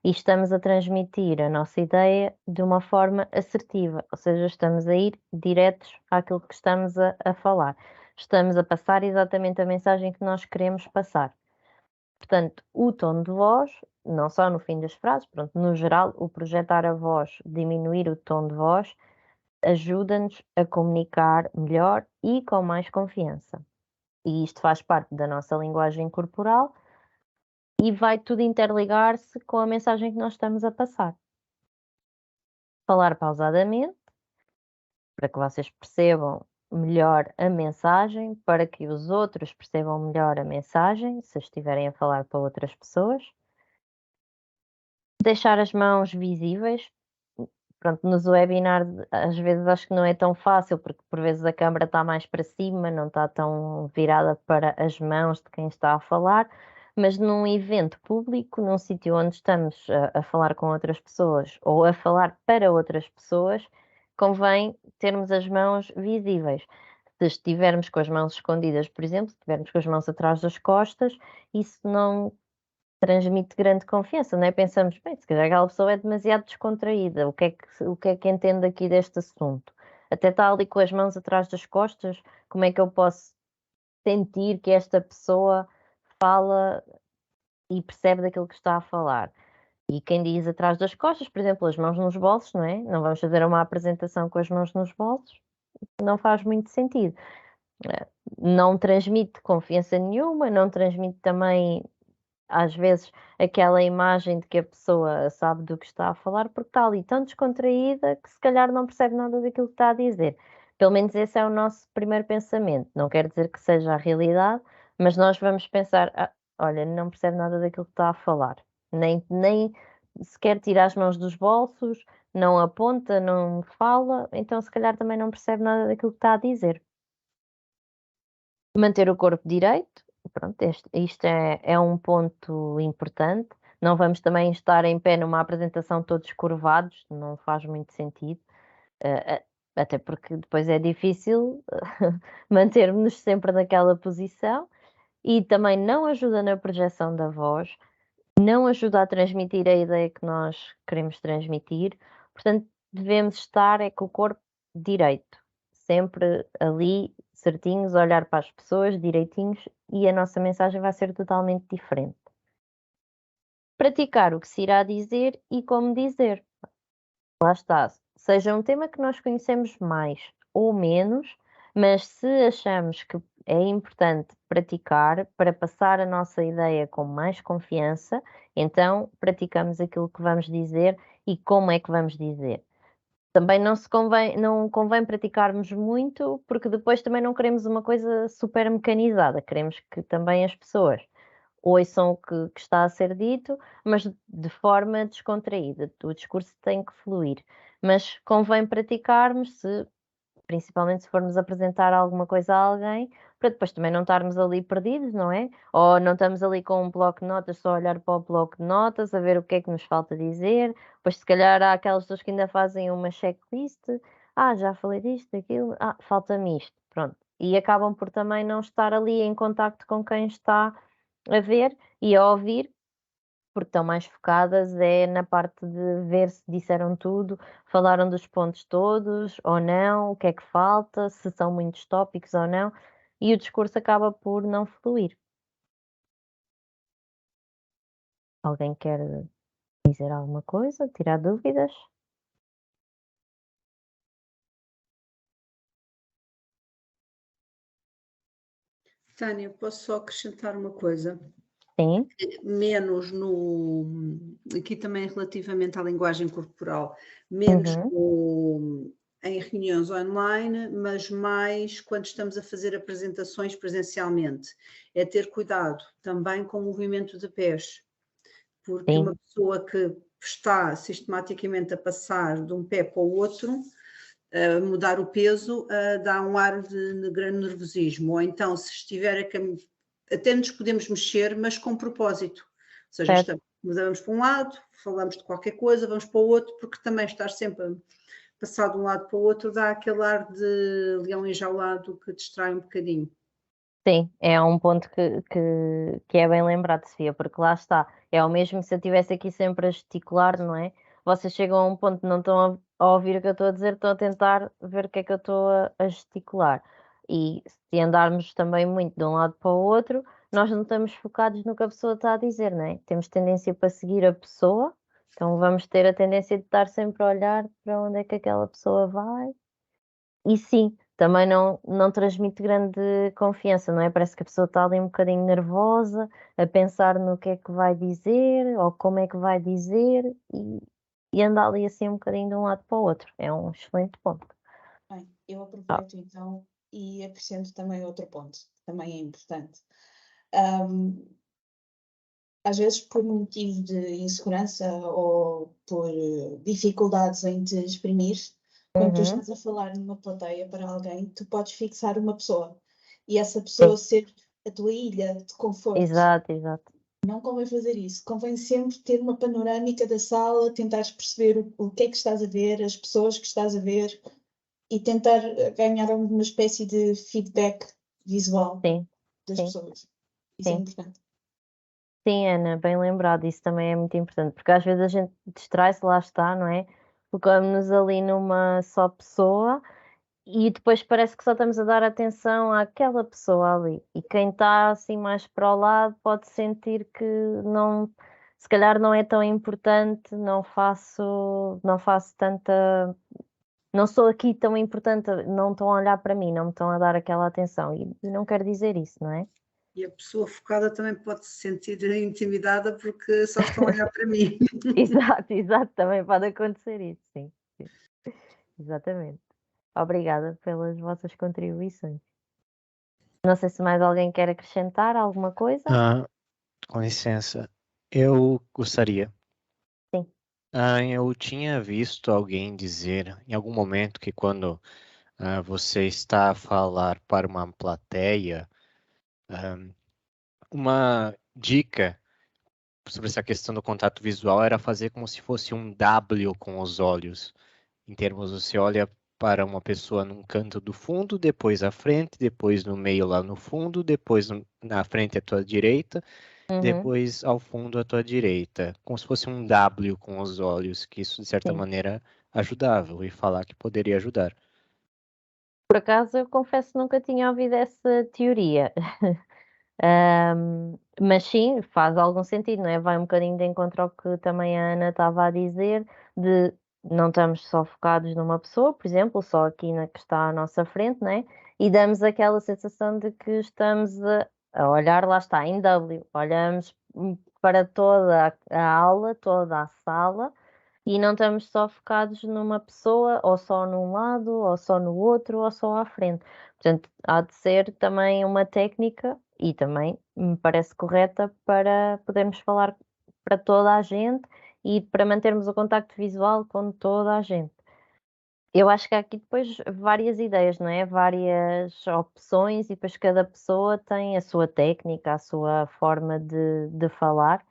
e estamos a transmitir a nossa ideia de uma forma assertiva, ou seja, estamos a ir diretos àquilo que estamos a falar. Estamos a passar exatamente a mensagem que nós queremos passar. Portanto, o tom de voz, não só no fim das frases, pronto, no geral, o projetar a voz, diminuir o tom de voz, ajuda-nos a comunicar melhor e com mais confiança. E isto faz parte da nossa linguagem corporal e vai tudo interligar-se com a mensagem que nós estamos a passar. Falar pausadamente, para que vocês percebam melhor a mensagem, para que os outros percebam melhor a mensagem, se estiverem a falar para outras pessoas. Deixar as mãos visíveis. Pronto, nos webinars às vezes acho que não é tão fácil, porque por vezes a câmara está mais para cima, não está tão virada para as mãos de quem está a falar, mas num evento público, num sítio onde estamos a falar com outras pessoas ou a falar para outras pessoas, convém termos as mãos visíveis. Se estivermos com as mãos escondidas, por exemplo, se estivermos com as mãos atrás das costas, isso não transmite grande confiança, não é? Pensamos: "Bem, se calhar aquela pessoa é demasiado descontraída, o que é que entende aqui deste assunto? Até está ali com as mãos atrás das costas, como é que eu posso sentir que esta pessoa fala e percebe daquilo que está a falar?". E quem diz atrás das costas, por exemplo, as mãos nos bolsos, não é? Não vamos fazer uma apresentação com as mãos nos bolsos, não faz muito sentido. Não transmite confiança nenhuma, não transmite também às vezes aquela imagem de que a pessoa sabe do que está a falar, porque está ali tão descontraída que se calhar não percebe nada daquilo que está a dizer. Pelo menos esse é o nosso primeiro pensamento. Não quer dizer que seja a realidade, mas nós vamos pensar: olha, não percebe nada daquilo que está a falar. Nem sequer tira as mãos dos bolsos, não aponta, não fala, então se calhar também não percebe nada daquilo que está a dizer. Manter o corpo direito, pronto, isto é um ponto importante. Não vamos também estar em pé numa apresentação todos curvados, não faz muito sentido, até porque depois é difícil mantermos-nos sempre naquela posição e também não ajuda na projeção da voz, não ajuda a transmitir a ideia que nós queremos transmitir, portanto, devemos estar com o corpo direito, sempre ali certinhos, a olhar para as pessoas direitinhos e a nossa mensagem vai ser totalmente diferente. Praticar o que se irá dizer e como dizer. Lá está, seja um tema que nós conhecemos mais ou menos, mas se achamos que é importante praticar para passar a nossa ideia com mais confiança, então praticamos aquilo que vamos dizer e como é que vamos dizer. Também não convém praticarmos muito, porque depois também não queremos uma coisa super mecanizada, queremos que também as pessoas ouçam o que está a ser dito, mas de forma descontraída. O discurso tem que fluir, mas convém praticarmos principalmente se formos apresentar alguma coisa a alguém, para depois também não estarmos ali perdidos, não é? Ou não estamos ali com um bloco de notas, só a olhar para o bloco de notas, a ver o que é que nos falta dizer. Pois se calhar há aquelas pessoas que ainda fazem uma checklist, já falei disto, daquilo, falta-me isto, pronto. E acabam por também não estar ali em contacto com quem está a ver e a ouvir, porque estão mais focadas é na parte de ver se disseram tudo, falaram dos pontos todos ou não, o que é que falta, se são muitos tópicos ou não, e o discurso acaba por não fluir. Alguém quer dizer alguma coisa, tirar dúvidas? Tânia, posso só acrescentar uma coisa? Sim. Menos aqui também relativamente à linguagem corporal, menos Uhum. em reuniões online, mas mais quando estamos a fazer apresentações presencialmente. É ter cuidado também com o movimento de pés, porque uma Sim, pessoa que está sistematicamente a passar de um pé para o outro, a mudar o peso, dá um ar de grande nervosismo. Ou então, se estiver até nos podemos mexer, mas com propósito. Ou seja, certo. mudamos para um lado, falamos de qualquer coisa, vamos para o outro, porque também estar sempre a passar de um lado para o outro dá aquele ar de leão enjaulado que distrai um bocadinho. Sim, é um ponto que é bem lembrado, Sofia, porque lá está, é o mesmo se eu estivesse aqui sempre a gesticular, não é? Vocês chegam a um ponto que não estão a ouvir o que eu estou a dizer, estão a tentar ver o que é que eu estou a gesticular. E se andarmos também muito de um lado para o outro, nós não estamos focados no que a pessoa está a dizer, não é? Temos tendência para seguir a pessoa, então vamos ter a tendência de estar sempre a olhar para onde é que aquela pessoa vai. E sim, também não transmite grande confiança, não é? Parece que a pessoa está ali um bocadinho nervosa, a pensar no que é que vai dizer ou como é que vai dizer e anda ali assim um bocadinho de um lado para o outro. É um excelente ponto. Bem, eu Ah, aproveito então e acrescento também outro ponto, que também é importante. Ahm, Às vezes, por motivo de insegurança ou por dificuldades em te exprimir, quando tu uhum, estás a falar numa plateia para alguém, tu podes fixar uma pessoa e essa pessoa sim, ser a tua ilha de conforto. exato, exato. Não convém fazer isso. Convém sempre ter uma panorâmica da sala, tentares perceber o que é que estás a ver, as pessoas que estás a ver e tentar ganhar uma espécie de feedback visual Sim, das sim, pessoas. Isso é sim. importante. Sim, Ana, bem lembrado, isso também é muito importante, porque às vezes a gente distrai-se, lá está, não é? Focamos-nos ali numa só pessoa. E depois parece que só estamos a dar atenção àquela pessoa ali. E quem está assim mais para o lado pode sentir que não, se calhar não é tão importante, não faço tanta, não sou aqui tão importante, não estão a olhar para mim, não me estão a dar aquela atenção. E não quero dizer isso, não é? E a pessoa focada também pode se sentir intimidada porque só estão a olhar para mim. Exato, exato, também pode acontecer isso, sim, sim, exatamente. Obrigada pelas vossas contribuições. Não sei se mais alguém quer acrescentar alguma coisa. Ah, com licença, eu gostaria. Sim. Eu tinha visto alguém dizer em algum momento que quando você está a falar para uma plateia, uma dica sobre essa questão do contato visual era fazer como se fosse um W com os olhos. Em termos, você olha para uma pessoa num canto do fundo, depois à frente, depois no meio lá no fundo, depois na frente à tua direita, Uhum. depois ao fundo à tua direita, como se fosse um W com os olhos, que isso de certa Sim. maneira ajudava, eu ouvi falar que poderia ajudar. Por acaso, eu confesso que nunca tinha ouvido essa teoria. Mas sim, faz algum sentido, não é? Vai um bocadinho de encontro ao que também a Ana estava a dizer, de não estamos só focados numa pessoa, por exemplo, só aqui na que está à nossa frente, não é? E damos aquela sensação de que estamos a olhar, lá está, em W, olhamos para toda a aula, toda a sala, e não estamos só focados numa pessoa, ou só num lado, ou só no outro, ou só à frente. Portanto, há de ser também uma técnica, e também me parece correta, para podermos falar para toda a gente e para mantermos o contacto visual com toda a gente. Eu acho que há aqui depois várias ideias, não é? Várias opções, e depois cada pessoa tem a sua técnica, a sua forma de falar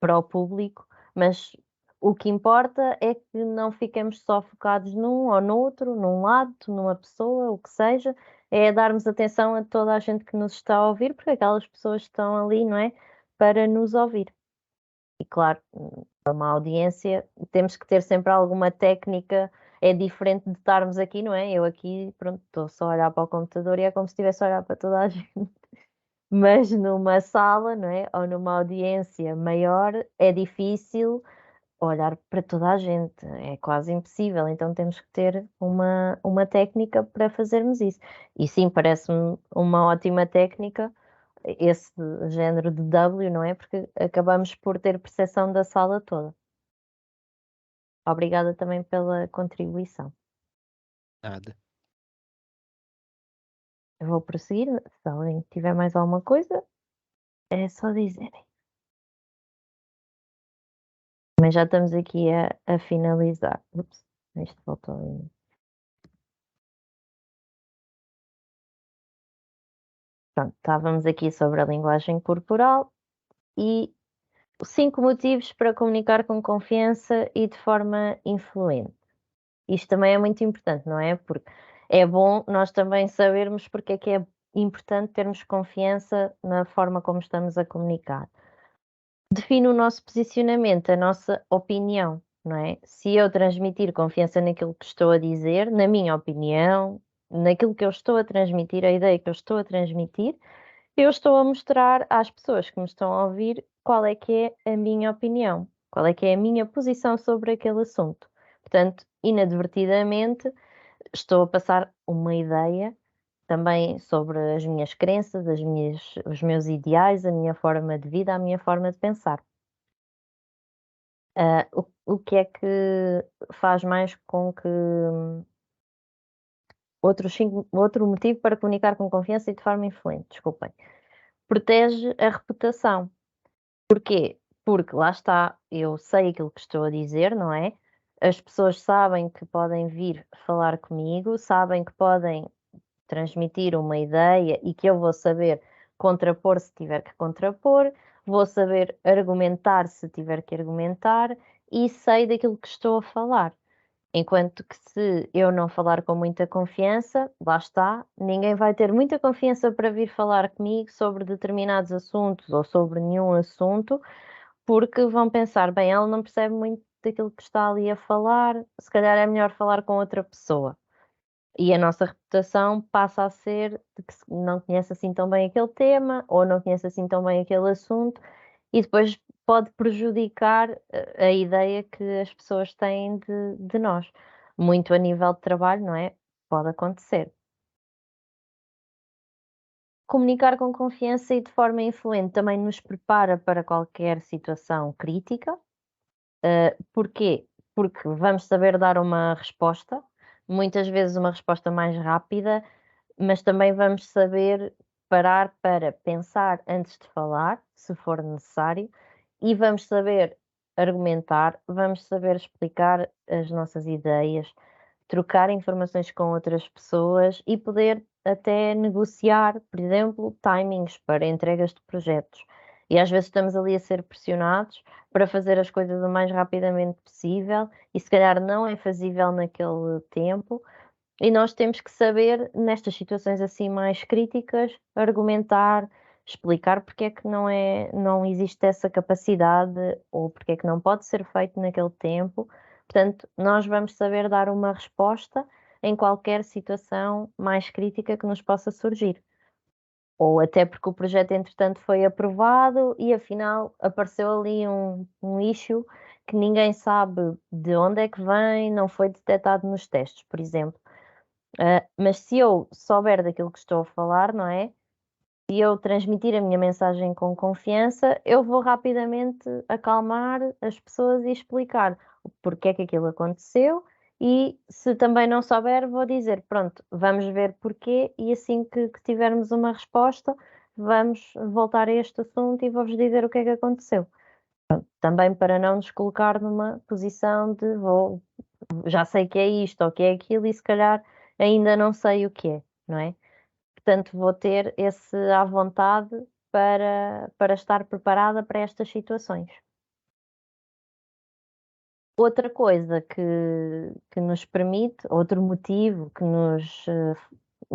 para o público, mas o que importa é que não fiquemos só focados num ou noutro, num lado, numa pessoa, o que seja, é darmos atenção a toda a gente que nos está a ouvir, porque aquelas pessoas estão ali, não é, para nos ouvir. E claro, para uma audiência temos que ter sempre alguma técnica, é diferente de estarmos aqui, não é? Eu aqui, pronto, estou só a olhar para o computador e é como se estivesse a olhar para toda a gente. Mas numa sala, não é? Ou numa audiência maior, é difícil olhar para toda a gente, é quase impossível, então temos que ter uma técnica para fazermos isso. E sim, parece-me uma ótima técnica esse género de W, não é? Porque acabamos por ter percepção da sala toda. Obrigada também pela contribuição. Nada. Eu vou prosseguir, se alguém tiver mais alguma coisa, é só dizerem. Mas já estamos aqui a finalizar. Ups, isto voltou aí. Pronto, estávamos aqui sobre a linguagem corporal e 5 motivos para comunicar com confiança e de forma influente. Isto também é muito importante, não é? Porque é bom nós também sabermos porque é que é importante termos confiança na forma como estamos a comunicar. Define o nosso posicionamento, a nossa opinião, não é? Se eu transmitir confiança naquilo que estou a dizer, na minha opinião, naquilo que eu estou a transmitir, a ideia que eu estou a transmitir, eu estou a mostrar às pessoas que me estão a ouvir qual é que é a minha opinião, qual é que é a minha posição sobre aquele assunto. Portanto, inadvertidamente, estou a passar uma ideia também sobre as minhas crenças, os meus ideais, a minha forma de vida, a minha forma de pensar. O que é que faz mais com que outro motivo para comunicar com confiança e de forma influente, desculpem. Protege a reputação. Porquê? Porque lá está, eu sei aquilo que estou a dizer, não é? As pessoas sabem que podem vir falar comigo, sabem que podem transmitir uma ideia e que eu vou saber contrapor se tiver que contrapor, vou saber argumentar se tiver que argumentar e sei daquilo que estou a falar. Enquanto que se eu não falar com muita confiança, lá está, ninguém vai ter muita confiança para vir falar comigo sobre determinados assuntos ou sobre nenhum assunto, porque vão pensar, bem, ela não percebe muito daquilo que está ali a falar, se calhar é melhor falar com outra pessoa. E a nossa reputação passa a ser de que não conhece assim tão bem aquele tema ou não conhece assim tão bem aquele assunto e depois pode prejudicar a ideia que as pessoas têm de nós. Muito a nível de trabalho, não é? Pode acontecer. Comunicar com confiança e de forma influente também nos prepara para qualquer situação crítica. Porquê? Porque vamos saber dar uma resposta, muitas vezes uma resposta mais rápida, mas também vamos saber parar para pensar antes de falar, se for necessário, e vamos saber argumentar, vamos saber explicar as nossas ideias, trocar informações com outras pessoas e poder até negociar, por exemplo, timings para entregas de projetos. E às vezes estamos ali a ser pressionados para fazer as coisas o mais rapidamente possível e se calhar não é fazível naquele tempo. E nós temos que saber, nestas situações assim mais críticas, argumentar, explicar porque é que não existe essa capacidade ou porque é que não pode ser feito naquele tempo. Portanto, nós vamos saber dar uma resposta em qualquer situação mais crítica que nos possa surgir. Ou até porque o projeto, entretanto, foi aprovado e afinal apareceu ali um issue que ninguém sabe de onde é que vem, não foi detectado nos testes, por exemplo. Mas se eu souber daquilo que estou a falar, não é? Se eu transmitir a minha mensagem com confiança, eu vou rapidamente acalmar as pessoas e explicar o porquê é que aquilo aconteceu. E se também não souber, vou dizer: pronto, vamos ver porquê, e assim que tivermos uma resposta, vamos voltar a este assunto e vou-vos dizer o que é que aconteceu. Pronto, também para não nos colocar numa posição de já sei que é isto ou que é aquilo, e se calhar ainda não sei o que é, não é? Portanto, vou ter esse à vontade para estar preparada para estas situações. Outra coisa que nos permite, outro motivo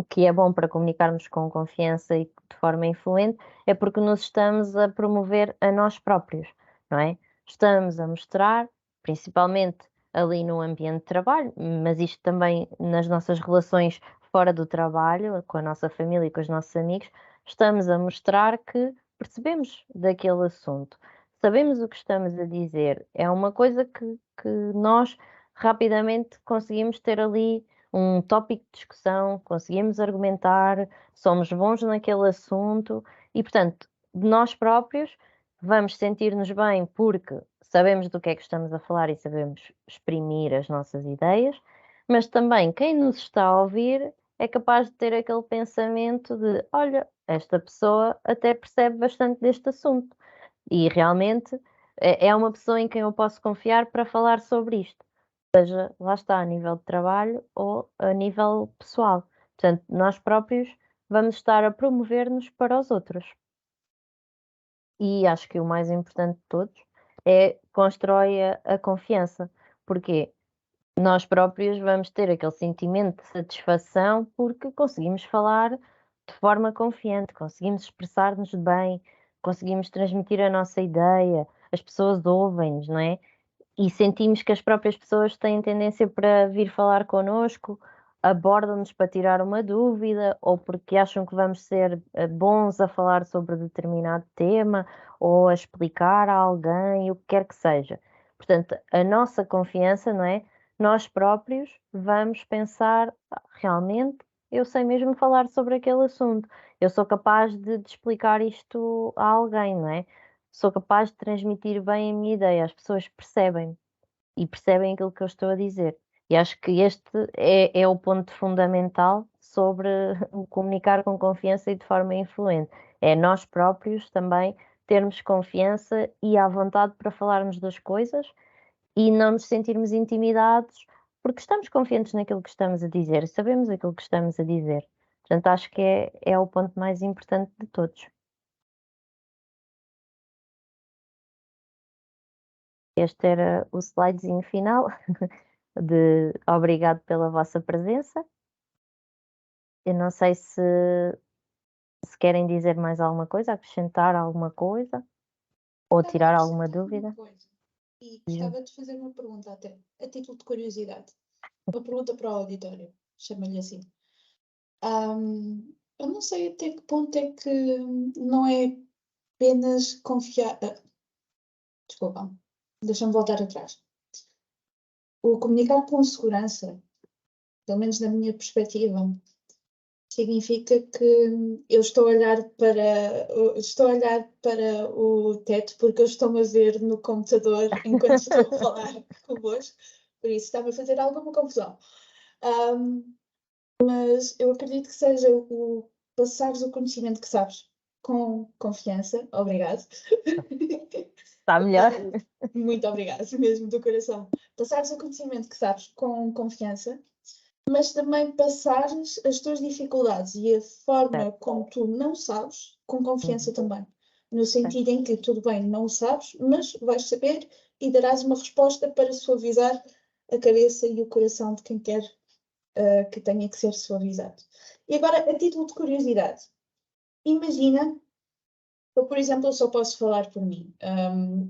que é bom para comunicarmos com confiança e de forma influente, é porque nos estamos a promover a nós próprios, não é? estamos a mostrar, principalmente ali no ambiente de trabalho, mas isto também nas nossas relações fora do trabalho, com a nossa família e com os nossos amigos, estamos a mostrar que percebemos daquele assunto, sabemos o que estamos a dizer. É uma coisa que nós rapidamente conseguimos ter ali um tópico de discussão, conseguimos argumentar, somos bons naquele assunto e, portanto, de nós próprios vamos sentir-nos bem porque sabemos do que é que estamos a falar e sabemos exprimir as nossas ideias, mas também quem nos está a ouvir é capaz de ter aquele pensamento de: olha, esta pessoa até percebe bastante deste assunto e realmente é uma pessoa em quem eu posso confiar para falar sobre isto, seja lá está, a nível de trabalho ou a nível pessoal. Portanto, nós próprios vamos estar a promover-nos para os outros. E acho que o mais importante de todos é constrói a confiança. Porquê? Nós próprios vamos ter aquele sentimento de satisfação porque conseguimos falar de forma confiante, conseguimos expressar-nos bem, conseguimos transmitir a nossa ideia, as pessoas ouvem-nos, não é? E sentimos que as próprias pessoas têm tendência para vir falar connosco, abordam-nos para tirar uma dúvida ou porque acham que vamos ser bons a falar sobre determinado tema ou a explicar a alguém, o que quer que seja. Portanto, a nossa confiança, não é? Nós próprios vamos pensar: realmente eu sei mesmo falar sobre aquele assunto, eu sou capaz de explicar isto a alguém, não é? Sou capaz de transmitir bem a minha ideia, as pessoas percebem e percebem aquilo que eu estou a dizer. E acho que este é o ponto fundamental sobre o comunicar com confiança e de forma influente. É nós próprios também termos confiança e à vontade para falarmos das coisas e não nos sentirmos intimidados, porque estamos confiantes naquilo que estamos a dizer, sabemos aquilo que estamos a dizer. Portanto, acho que é o ponto mais importante de todos. Este era o slidezinho final de obrigado pela vossa presença. Eu não sei se querem dizer mais alguma coisa, acrescentar alguma coisa ou tirar alguma dúvida. E gostava de fazer uma pergunta até, a título de curiosidade. Uma pergunta para o auditório, chama-lhe assim. Eu não sei até que ponto é que não é apenas confiar. Desculpa, deixa-me voltar atrás. O comunicar com segurança, pelo menos na minha perspectiva, significa que eu estou a olhar para o teto porque eu estou-me a ver no computador enquanto estou a falar convosco, por isso está-me a fazer alguma confusão. Mas eu acredito que seja o passares o conhecimento que sabes com confiança. Obrigado. Está melhor? Muito obrigada, mesmo do coração. Passares o conhecimento que sabes com confiança, mas também passares as tuas dificuldades e a forma como tu não sabes com confiança também. No sentido em que, tudo bem, não sabes, mas vais saber e darás uma resposta para suavizar a cabeça e o coração de quem quer que tenha que ser suavizado. E agora, a título de curiosidade, imagina, eu, por exemplo, eu só posso falar por mim.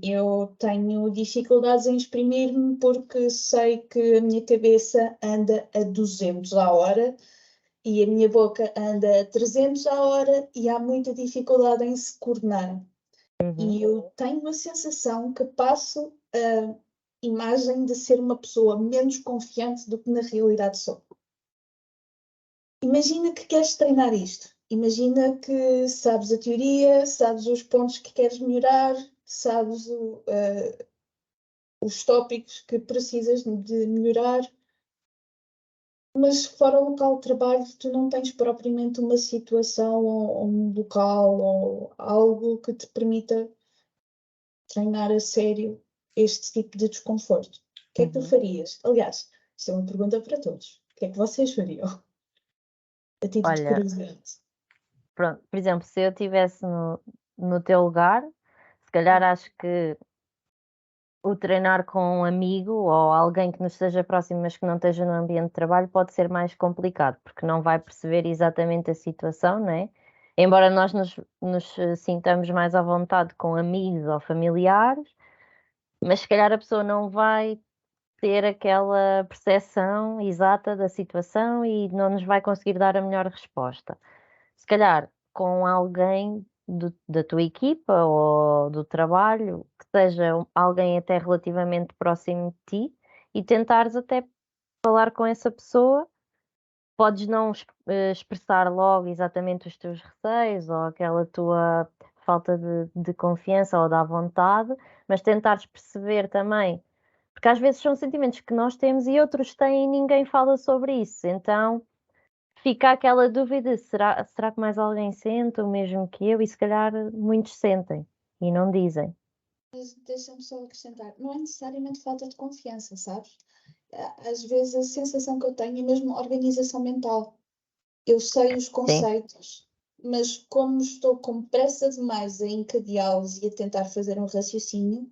Eu tenho dificuldades em exprimir-me porque sei que a minha cabeça anda a 200 à hora e a minha boca anda a 300 à hora e há muita dificuldade em se coordenar. E eu tenho a sensação que passo a imagem de ser uma pessoa menos confiante do que na realidade sou. Imagina que queres treinar isto. Imagina que sabes a teoria, sabes os pontos que queres melhorar, sabes os tópicos que precisas de melhorar, mas fora o local de trabalho tu não tens propriamente uma situação ou um local ou algo que te permita treinar a sério este tipo de desconforto. O que é que tu farias? Aliás, isto é uma pergunta para todos. O que é que vocês fariam? A título de curiosidade. Pronto, por exemplo, se eu estivesse no teu lugar, se calhar acho que o treinar com um amigo ou alguém que nos esteja próximo, mas que não esteja no ambiente de trabalho, pode ser mais complicado, porque não vai perceber exatamente a situação, não é? Embora nós nos sintamos mais à vontade com amigos ou familiares, mas se calhar a pessoa não vai ter aquela percepção exata da situação e não nos vai conseguir dar a melhor resposta. Se calhar com alguém da tua equipa ou do trabalho, que seja alguém até relativamente próximo de ti, e tentares até falar com essa pessoa. Podes não expressar logo exatamente os teus receios ou aquela tua falta de confiança ou da vontade, mas tentares perceber também, porque às vezes são sentimentos que nós temos e outros têm e ninguém fala sobre isso, então fica aquela dúvida: será que mais alguém sente o mesmo que eu? E se calhar muitos sentem e não dizem. Mas deixa-me só acrescentar, não é necessariamente falta de confiança, sabes? Às vezes a sensação que eu tenho é mesmo organização mental. Eu sei os conceitos, mas como estou com pressa demais a encadeá-los e a tentar fazer um raciocínio,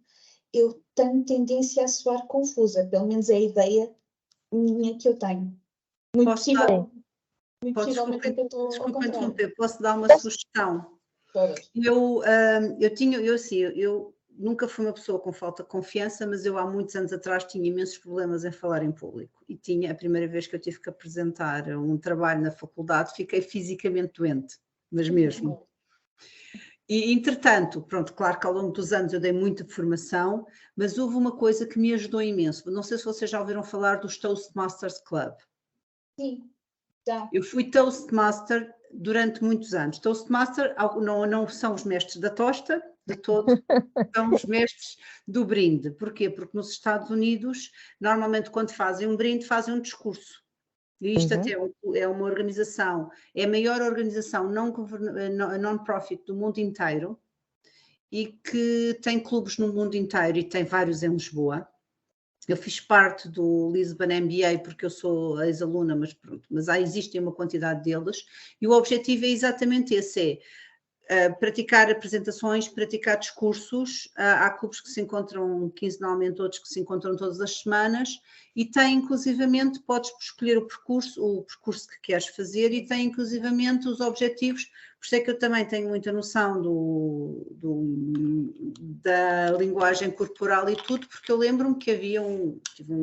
eu tenho tendência a soar confusa, pelo menos é a ideia minha que eu tenho. Muito Posso dar- possível. Muito possivelmente é que eu estou ao Desculpa contrário. interromper, posso dar uma sugestão? Todas. Eu nunca fui uma pessoa com falta de confiança, mas eu há muitos anos atrás tinha imensos problemas em falar em público. E tinha, a primeira vez que eu tive que apresentar um trabalho na faculdade, fiquei fisicamente doente, mas mesmo. E, entretanto, pronto, claro que ao longo dos anos eu dei muita formação, mas houve uma coisa que me ajudou imenso. Não sei se vocês já ouviram falar dos Toastmasters Club. Sim, já. Eu fui Toastmaster durante muitos anos. Toastmaster não são os mestres da tosta, de todo, são os mestres do brinde. Porquê? Porque nos Estados Unidos, normalmente quando fazem um brinde, fazem um discurso. E isto até é uma organização, é a maior organização non-profit do mundo inteiro e que tem clubes no mundo inteiro e tem vários em Lisboa. Eu fiz parte do Lisbon MBA porque eu sou ex-aluna, mas pronto, mas existem uma quantidade deles e o objetivo é exatamente esse, praticar apresentações, praticar discursos. Há clubes que se encontram quinzenalmente, outros que se encontram todas as semanas e tem inclusivamente, podes escolher o percurso que queres fazer e tem inclusivamente os objetivos. Por isso é que eu também tenho muita noção da linguagem corporal e tudo, porque eu lembro-me que havia tive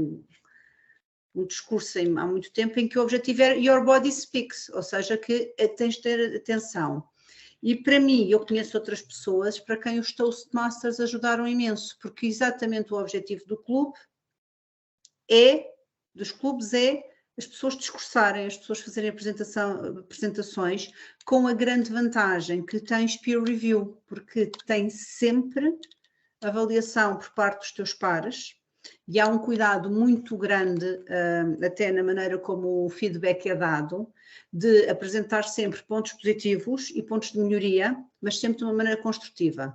um discurso há muito tempo em que o objetivo era Your Body Speaks, ou seja, que tens de ter atenção. E para mim, eu conheço outras pessoas para quem os Toastmasters ajudaram imenso, porque exatamente o objetivo dos clubes é as pessoas discursarem, as pessoas fazerem apresentações com a grande vantagem que tens peer review, porque tem sempre avaliação por parte dos teus pares e há um cuidado muito grande, até na maneira como o feedback é dado, de apresentar sempre pontos positivos e pontos de melhoria, mas sempre de uma maneira construtiva.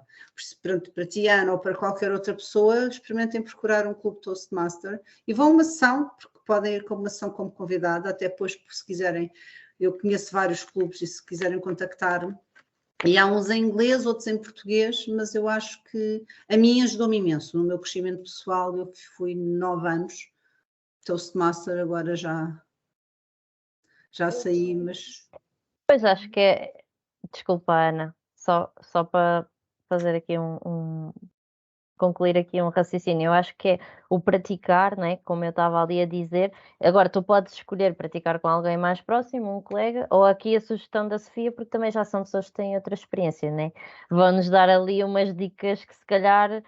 Para ti, Ana, ou para qualquer outra pessoa, experimentem procurar um clube Toastmaster e vão a uma sessão, porque podem ir com uma sessão como convidada, até depois, se quiserem, eu conheço vários clubes e se quiserem contactar-me. E há uns em inglês, outros em português, mas eu acho que a mim ajudou-me imenso no meu crescimento pessoal. Eu fui 9 anos Toastmaster, agora já saí, mas... Pois acho que é. Desculpa, Ana, só para fazer aqui concluir aqui um raciocínio. Eu acho que é o praticar, né, como eu estava ali a dizer. Agora, tu podes escolher praticar com alguém mais próximo, um colega, ou aqui a sugestão da Sofia, porque também já são pessoas que têm outra experiência, né? Vão-nos dar ali umas dicas que se calhar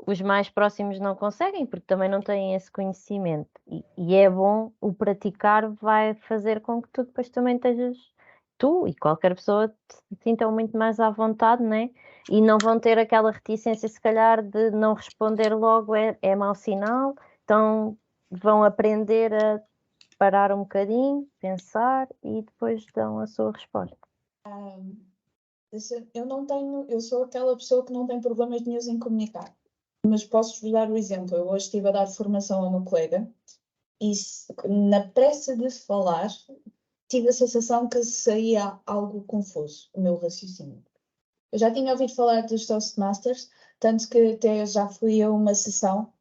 os mais próximos não conseguem, porque também não têm esse conhecimento. E é bom, o praticar vai fazer com que tu depois também estejas, tu e qualquer pessoa, se sintam muito mais à vontade, né? E não vão ter aquela reticência, se calhar, de não responder logo é mau sinal, então vão aprender a parar um bocadinho, pensar e depois dão a sua resposta. Eu sou aquela pessoa que não tem problemas nenhum em comunicar, mas posso-vos dar o exemplo. Eu hoje estive a dar formação a uma colega e na pressa de falar tive a sensação que saía algo confuso, o meu raciocínio. Eu já tinha ouvido falar dos Toastmasters, tanto que até já fui a uma sessão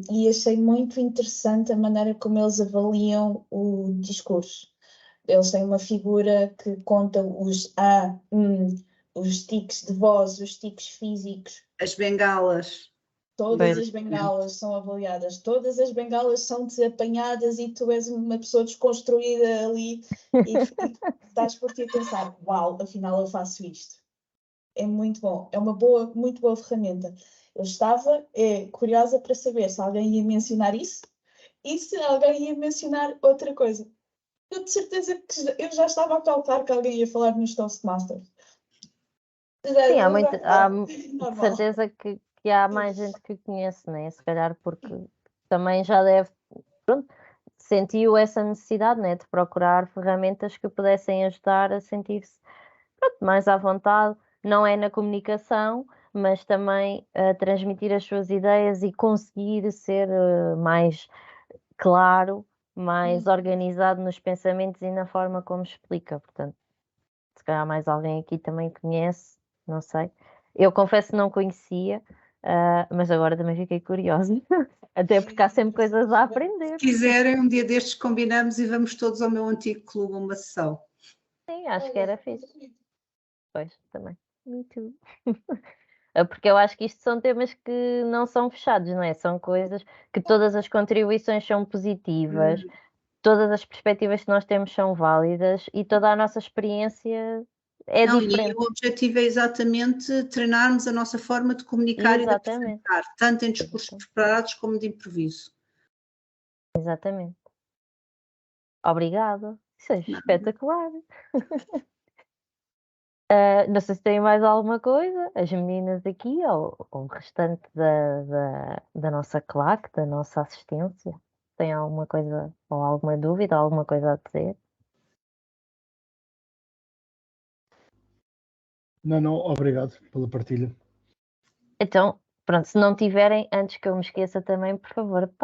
e achei muito interessante a maneira como eles avaliam o discurso. Eles têm uma figura que conta os tiques de voz, os tiques físicos. As bengalas. Todas Pois. as bengalas são avaliadas, todas as bengalas são desapanhadas e tu és uma pessoa desconstruída ali e estás por ti a pensar, uau, afinal eu faço isto. É muito bom, é uma muito boa ferramenta. Eu estava curiosa para saber se alguém ia mencionar isso e se alguém ia mencionar outra coisa. Eu de certeza que eu já estava a calcular que alguém ia falar nos Toastmasters. Sim, há de Normal. certeza que há mais gente que conhece, né? Se calhar porque também já deve, pronto, sentiu essa necessidade, né? De procurar ferramentas que pudessem ajudar a sentir-se, pronto, mais à vontade, não é na comunicação, mas também a transmitir as suas ideias e conseguir ser mais claro, mais organizado nos pensamentos e na forma como explica. Portanto, se calhar mais alguém aqui também conhece, não sei. Eu confesso que não conhecia, mas agora também fiquei curiosa. Até porque há sempre coisas a aprender. Se quiserem, um dia destes combinamos e vamos todos ao meu antigo clube, uma sessão. Sim, acho que era fixe. Pois, também. Me too. Porque eu acho que isto são temas que não são fechados, não é? São coisas que todas as contribuições são positivas, todas as perspectivas que nós temos são válidas e toda a nossa experiência é Não, diferente. e o objetivo é exatamente treinarmos a nossa forma de comunicar e de Exatamente. apresentar, tanto em discursos preparados como de improviso. Exatamente. Obrigada. Isso é espetacular. Não sei se tem mais alguma coisa, as meninas aqui ou o restante da nossa claque, da nossa assistência. Tem alguma coisa ou alguma dúvida, alguma coisa a dizer? Não, obrigado pela partilha. Então, pronto, se não tiverem, antes que eu me esqueça também, por favor,